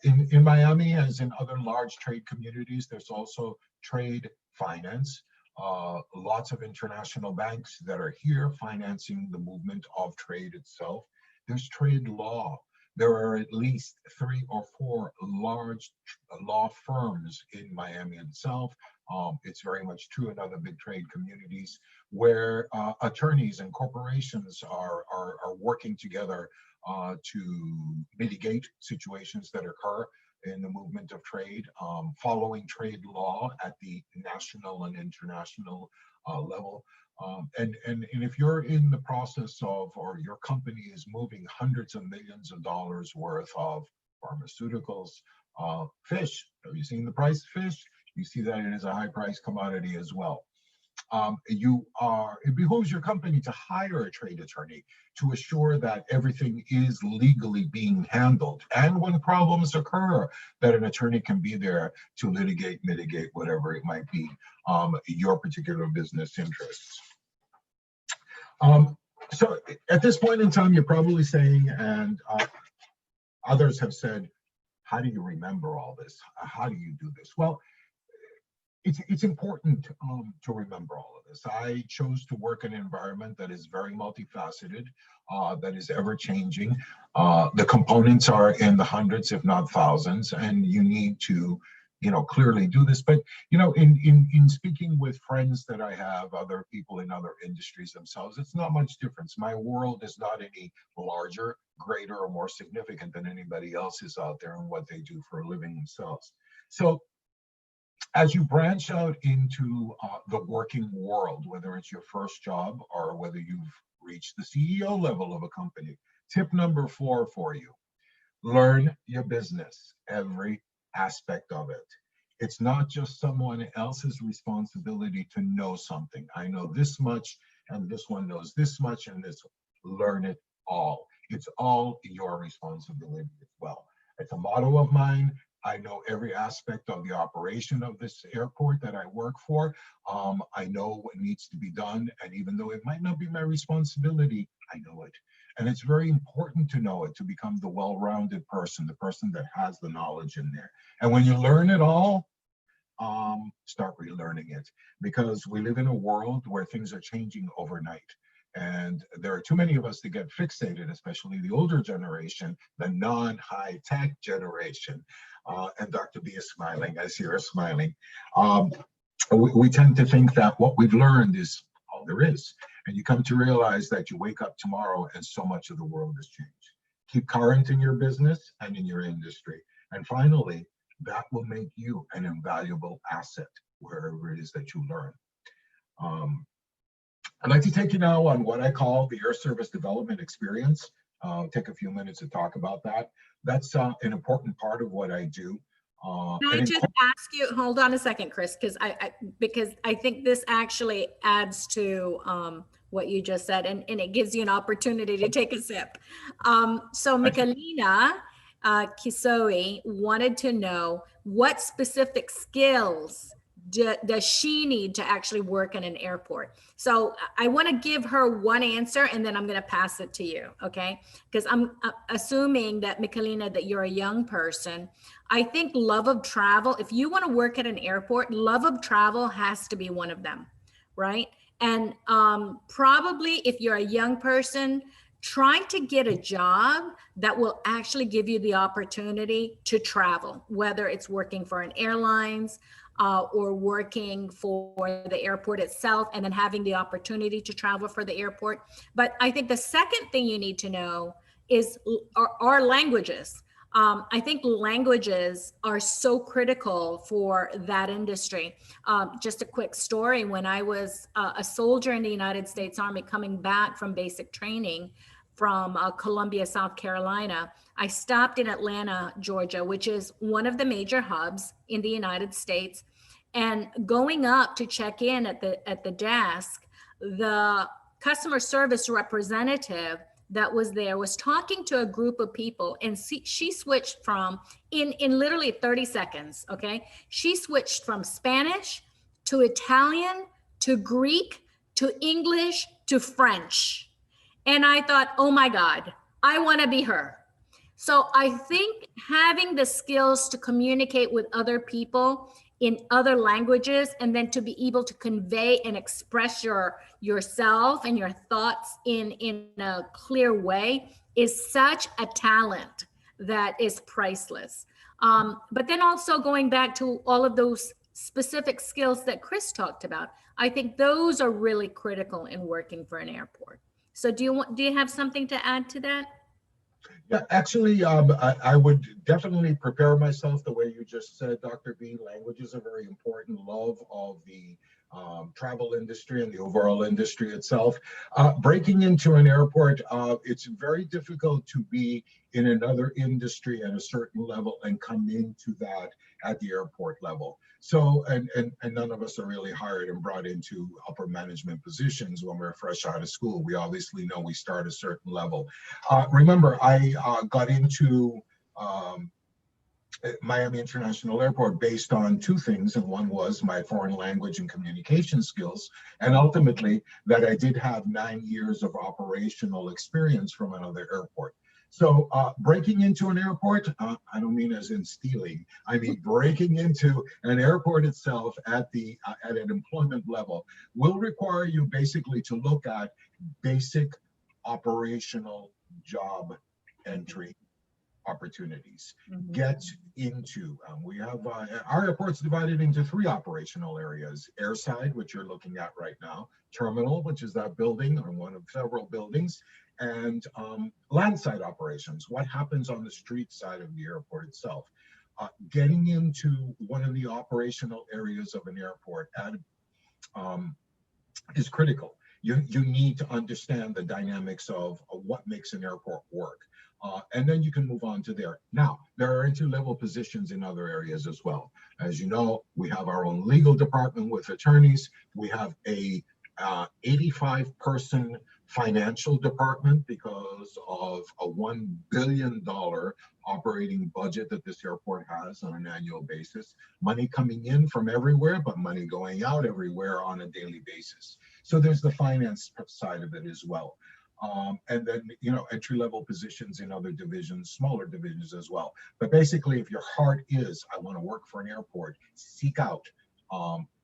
In Miami, as in other large trade communities, there's also trade finance. Lots of international banks that are here financing the movement of trade itself. There's trade law. There are at least 3 or 4 large law firms in Miami itself. It's very much true in other big trade communities where attorneys and corporations are working together to mitigate situations that occur in the movement of trade, following trade law at the national and international level. And if you're in the process of, or your company is moving hundreds of millions of dollars worth of pharmaceuticals, fish, have you seen the price of fish? You see that it is a high price commodity as well. It behooves your company to hire a trade attorney to assure that everything is legally being handled. And when problems occur, that an attorney can be there to litigate, mitigate, whatever it might be, your particular business interests. So at this point in time, you're probably saying, and others have said, how do you remember all this? How do you do this? Well, it's important to remember all of this. I chose to work in an environment that is very multifaceted, that is ever changing. The components are in the hundreds, if not thousands, and you need to, clearly do this. But, in speaking with friends that I have, other people in other industries themselves, it's not much difference. My world is not any larger, greater, or more significant than anybody else's out there and what they do for a living themselves. So, as you branch out into the working world, whether it's your first job or whether you've reached the CEO level of a company, tip number 4 for you: learn your business, every aspect of it. It's not just someone else's responsibility to know something. I know this much, and this one knows this much, and this. Learn it all. It's all your responsibility as well. It's a motto of mine. I know every aspect of the operation of this airport that I work for. I know what needs to be done. And even though it might not be my responsibility, I know it. And it's very important to know it, to become the well-rounded person, the person that has the knowledge in there. And when you learn it all, start relearning it, because we live in a world where things are changing overnight. And there are too many of us that get fixated, especially the older generation, the non-high-tech generation. And Dr. B is smiling. I see her smiling. We tend to think that what we've learned is all there is. And you come to realize that you wake up tomorrow and so much of the world has changed. Keep current in your business and in your industry. And finally, that will make you an invaluable asset wherever it is that you learn. I'd like to take you now on what I call the air service development experience. Take a few minutes to talk about that. That's an important part of what I do. Can I just ask you, hold on a second, Chris, because I think this actually adds to what you just said, and it gives you an opportunity to take a sip. So Michalina Kisoi wanted to know what specific skills does she need to actually work in an airport? So I want to give her one answer and then I'm going to pass it to you. Okay. Because I'm assuming that Michalina, that you're a young person. I think love of travel, if you want to work at an airport, love of travel has to be one of them. Right. And probably if you're a young person, try to get a job that will actually give you the opportunity to travel, whether it's working for an airlines, or working for the airport itself, and then having the opportunity to travel for the airport. But I think the second thing you need to know is our languages. I think languages are so critical for that industry. Just a quick story, when I was a soldier in the United States Army coming back from basic training from Columbia, South Carolina, I stopped in Atlanta, Georgia, which is one of the major hubs in the United States. And going up to check in at the desk, the customer service representative that was there was talking to a group of people, and she switched from, in literally 30 seconds, okay? She switched from Spanish to Italian to Greek to English to French. And I thought, oh my God, I want to be her. So I think having the skills to communicate with other people in other languages, and then to be able to convey and express yourself and your thoughts in a clear way is such a talent that is priceless. But then also going back to all of those specific skills that Chris talked about, I think those are really critical in working for an airport. So do you have something to add to that? Yeah, actually, I would definitely prepare myself the way you just said, Dr. B. Languages are very important. Love of the travel industry and the overall industry itself. Breaking into an airport, it's very difficult to be in another industry at a certain level and come into that at the airport level. So, and none of us are really hired and brought into upper management positions when we're fresh out of school. We obviously know we start a certain level. Remember, I got into Miami International Airport based on two things, and one was my foreign language and communication skills, and ultimately that I did have 9 years of operational experience from another airport. So breaking into an airport, I don't mean as in stealing, I mean breaking into an airport itself at an employment level will require you basically to look at basic operational job entry opportunities. Get into, we have, our airport's divided into 3 operational areas: airside, which you're looking at right now; terminal, which is that building or one of several buildings; and landside operations, what happens on the street side of the airport itself. Getting into one of the operational areas of an airport is critical. You need to understand the dynamics of what makes an airport work. And then you can move on to there. Now, there are entry-level positions in other areas as well. As you know, we have our own legal department with attorneys. We have a 85-person financial department because of a $1 billion operating budget that this airport has on an annual basis. Money coming in from everywhere, but money going out everywhere on a daily basis. So there's the finance side of it as well. And then, you know, entry-level positions in other divisions, smaller divisions as well. But basically, if your heart is, I want to work for an airport, seek out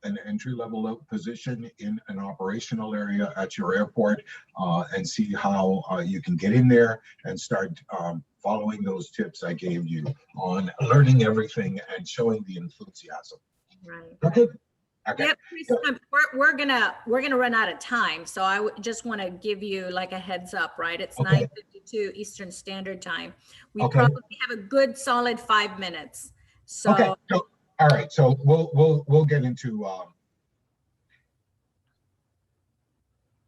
an entry-level position in an operational area at your airport and see how you can get in there and start following those tips I gave you on learning everything and showing the enthusiasm. Right. Okay. Okay. Yep, we're gonna run out of time, so I just want to give you like a heads up, right? It's 9:52 Eastern Standard Time. We probably have a good solid 5 minutes. So okay, so, all right, so we'll get into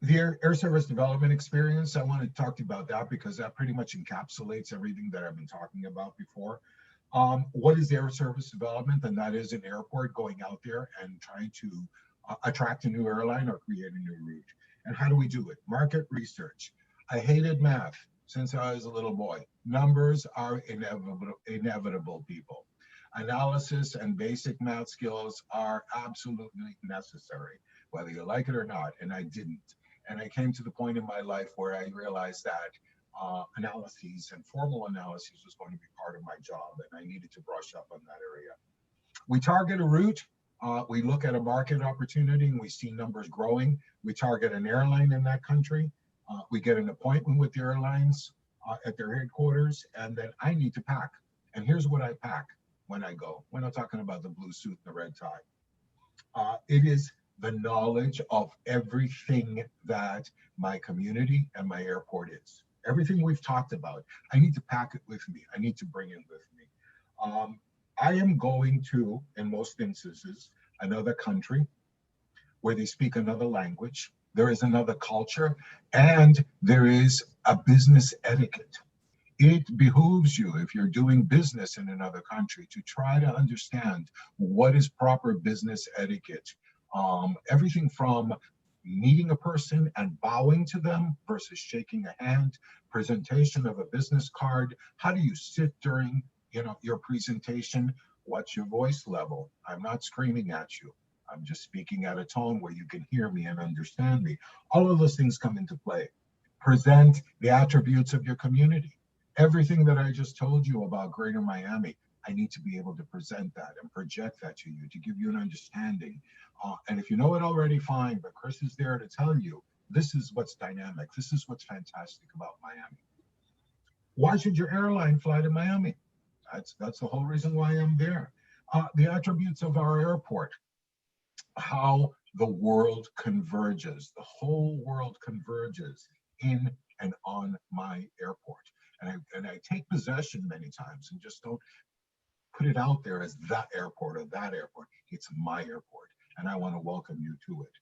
the air service development experience. I want to talk to you about that because that pretty much encapsulates everything that I've been talking about before. What is air service development? And that is an airport going out there and trying to attract a new airline or create a new route. And how do we do it? Market research. I hated math since I was a little boy. Numbers are inevitable, people. Analysis and basic math skills are absolutely necessary, whether you like it or not. And I didn't. And I came to the point in my life where I realized that analyses and formal analyses was going to be part of my job, and I needed to brush up on that area. We target a route. We look at a market opportunity and we see numbers growing. We target an airline in that country. We get an appointment with the airlines at their headquarters, and then I need to pack. And here's what I pack when I go. We're not talking about the blue suit and the red tie. It is the knowledge of everything that my community and my airport is. Everything we've talked about, I need to pack it with me. I need to bring it with me. I am going to, in most instances, another country where they speak another language. There is another culture, and there is a business etiquette. It behooves you, if you're doing business in another country, to try to understand what is proper business etiquette. Everything from meeting a person and bowing to them versus shaking a hand, presentation of a business card. How do you sit during, your presentation? What's your voice level? I'm not screaming at you. I'm just speaking at a tone where you can hear me and understand me. All of those things come into play. Present the attributes of your community. Everything that I just told you about Greater Miami, I need to be able to present that and project that to you to give you an understanding. And if you know it already, fine, but Chris is there to tell you, this is what's dynamic. This is what's fantastic about Miami. Why should your airline fly to Miami? That's the whole reason why I'm there. The attributes of our airport, how the world converges, the whole world converges in and on my airport. And I take possession many times and just don't put it out there as that airport or that airport. It's my airport. and I want to welcome you to it.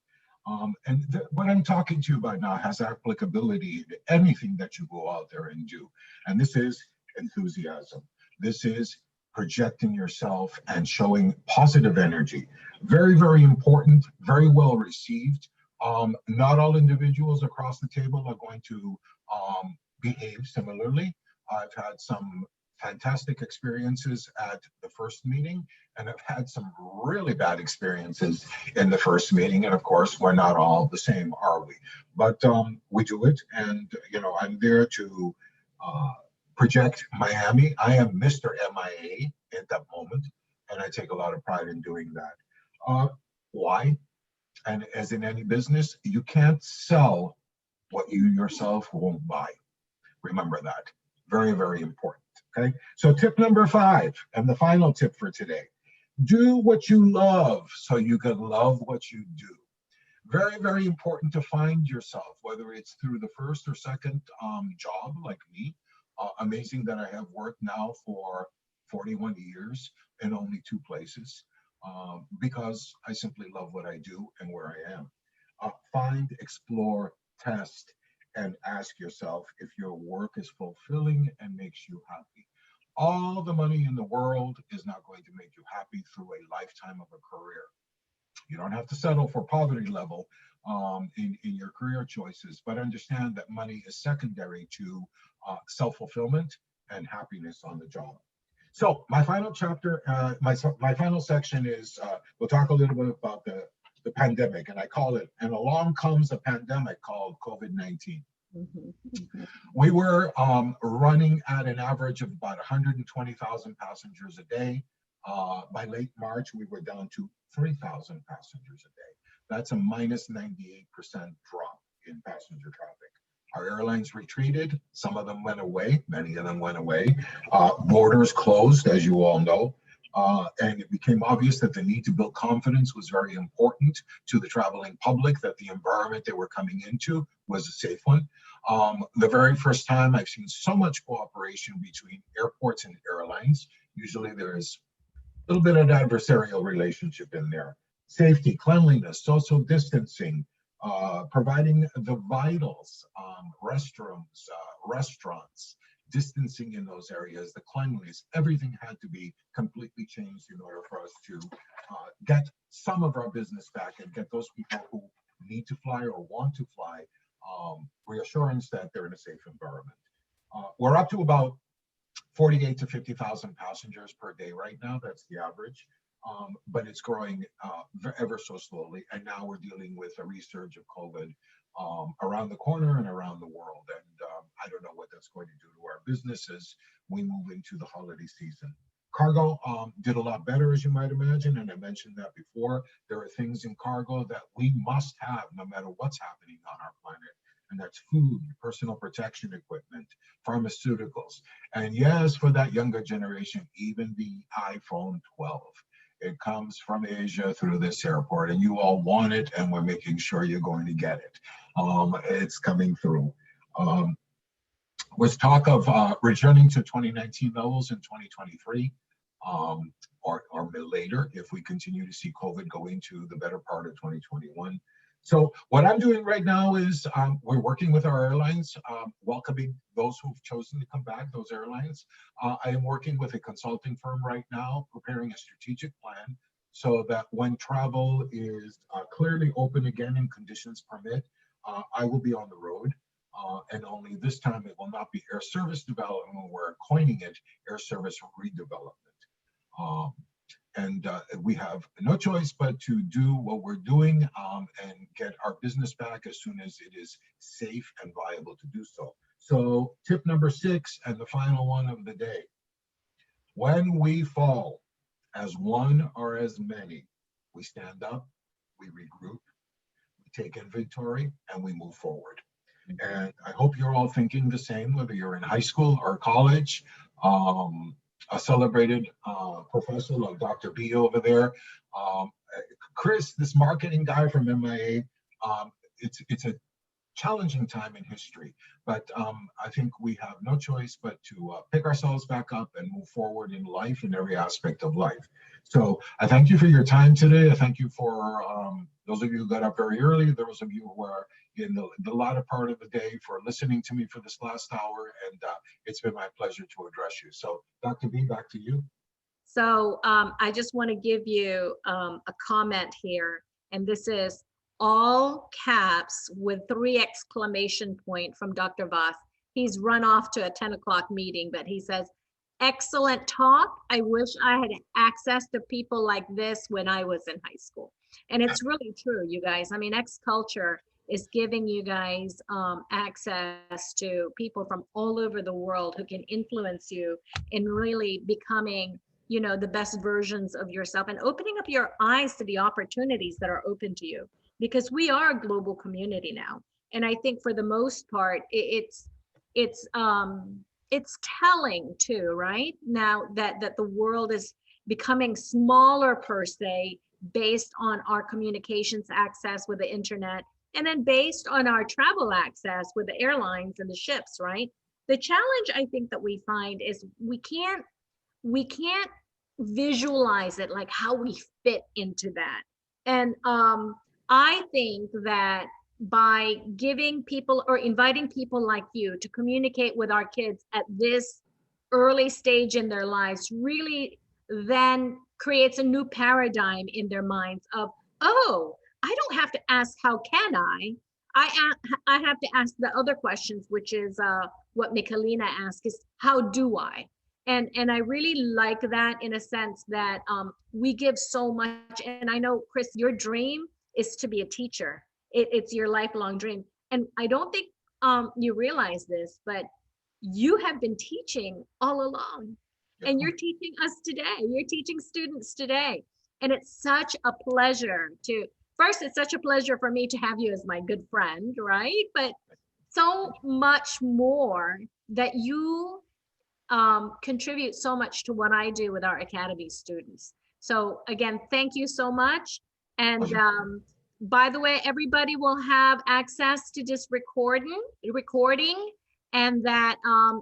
What I'm talking to you about now has applicability to anything that you go out there and do. And this is enthusiasm. This is projecting yourself and showing positive energy. Very, very important, very well received. Not all individuals across the table are going to behave similarly. I've had some fantastic experiences at the first meeting, and I've had some really bad experiences in the first meeting. And of course, we're not all the same, are we? But we do it, and I'm there to project Miami. I am Mr. MIA at that moment, and I take a lot of pride in doing that. Why? And as in any business, you can't sell what you yourself won't buy. Remember that. Very, very important. Okay. So tip number 5, and the final tip for today: do what you love so you can love what you do. Very, very important to find yourself, whether it's through the first or second job like me. Amazing that I have worked now for 41 years in only 2 places, because I simply love what I do and where I am. Find, explore, test, and ask yourself if your work is fulfilling and makes you happy. All the money in the world is not going to make you happy through a lifetime of a career. You don't have to settle for poverty level in your career choices, but understand that money is secondary to self-fulfillment and happiness on the job. So my final chapter, my final section is, we'll talk a little bit about the pandemic, and I call it, and along comes a pandemic called COVID-19. We were running at an average of about 120,000 passengers a day. By late March, we were down to 3,000 passengers a day. That's a minus 98% drop in passenger traffic. Our airlines retreated. Some of them went away. Many of them went away. Borders closed, as you all know. And it became obvious that the need to build confidence was very important to the traveling public, that the environment they were coming into was a safe one. The very first time I've seen so much cooperation between airports and airlines. Usually there is a little bit of an adversarial relationship in there. Safety, cleanliness, social distancing, providing the vitals, restrooms, restaurants, distancing in those areas, the cleanliness, everything had to be completely changed in order for us to get some of our business back and get those people who need to fly or want to fly reassurance that they're in a safe environment. We're up to about 48 to 50,000 passengers per day right now. That's the average. But it's growing ever so slowly. And now we're dealing with a resurge of COVID around the corner and around the world. And I don't know what that's going to do to our business as we move into the holiday season. Cargo did a lot better, as you might imagine, and I mentioned that before. There are things in cargo that we must have no matter what's happening on our planet, and that's food, personal protection equipment, pharmaceuticals, and yes, for that younger generation, even the iPhone 12. It comes from Asia through this airport, and you all want it, and we're making sure you're going to get it. It's coming through. Was talk of returning to 2019 levels in 2023, or later if we continue to see COVID go into the better part of 2021. So what I'm doing right now is we're working with our airlines, welcoming those who've chosen to come back, those airlines. I am working with a consulting firm right now, preparing a strategic plan so that when travel is clearly open again and conditions permit, I will be on the road. And only this time it will not be air service development, we're coining it air service redevelopment. And we have no choice but to do what we're doing and get our business back as soon as it is safe and viable to do so. So tip number 6 and the final one of the day. When we fall, as one or as many, we stand up, we regroup, we take inventory, and we move forward. And I hope you're all thinking the same, whether you're in high school or college. A celebrated professor like Dr. B over there. Chris, this marketing guy from MIA, it's a challenging time in history. But I think we have no choice but to pick ourselves back up and move forward in life, in every aspect of life. So I thank you for your time today. I thank you for those of you who got up very early, those of you who are in the latter part of the day, for listening to me for this last hour. And it's been my pleasure to address you. So Dr. B, back to you. So I just want to give you a comment here, and this is all caps with 3 exclamation point from Dr. Voss. He's run off to a 10 o'clock meeting, but he says, excellent talk. I wish I had access to people like this when I was in high school. And it's really true, you guys. I mean, X Culture is giving you guys access to people from all over the world who can influence you in really becoming, you know, the best versions of yourself and opening up your eyes to the opportunities that are open to you, because we are a global community now. And I think for the most part, it's telling too, right? Now that the world is becoming smaller per se, based on our communications access with the internet, and then based on our travel access with the airlines and the ships, right? The challenge I think that we find is we can't visualize it, like how we fit into that. And I think that by giving people or inviting people like you to communicate with our kids at this early stage in their lives really then creates a new paradigm in their minds of, oh, I don't have to ask how can I have to ask the other questions, which is what Michalina asked, is how do I? And I really like that, in a sense that we give so much. And I know, Chris, your dream is to be a teacher. It's your lifelong dream. And I don't think you realize this, but you have been teaching all along. And you're teaching us today. You're teaching students today. And it's such a pleasure to, first, it's such a pleasure for me to have you as my good friend, right? But so much more that you contribute so much to what I do with our Academy students. So again, thank you so much. And by the way, everybody will have access to this recording, and that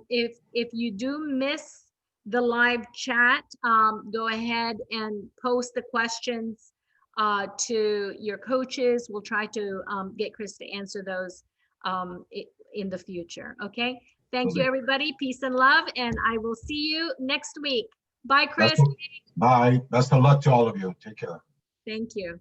if you do miss the live chat, go ahead and post the questions to your coaches. We'll try to get Chris to answer those in the future. Okay. Thank you, everybody. Peace and love. And I will see you next week. Bye, Chris. Bye. Best of luck to all of you. Take care. Thank you.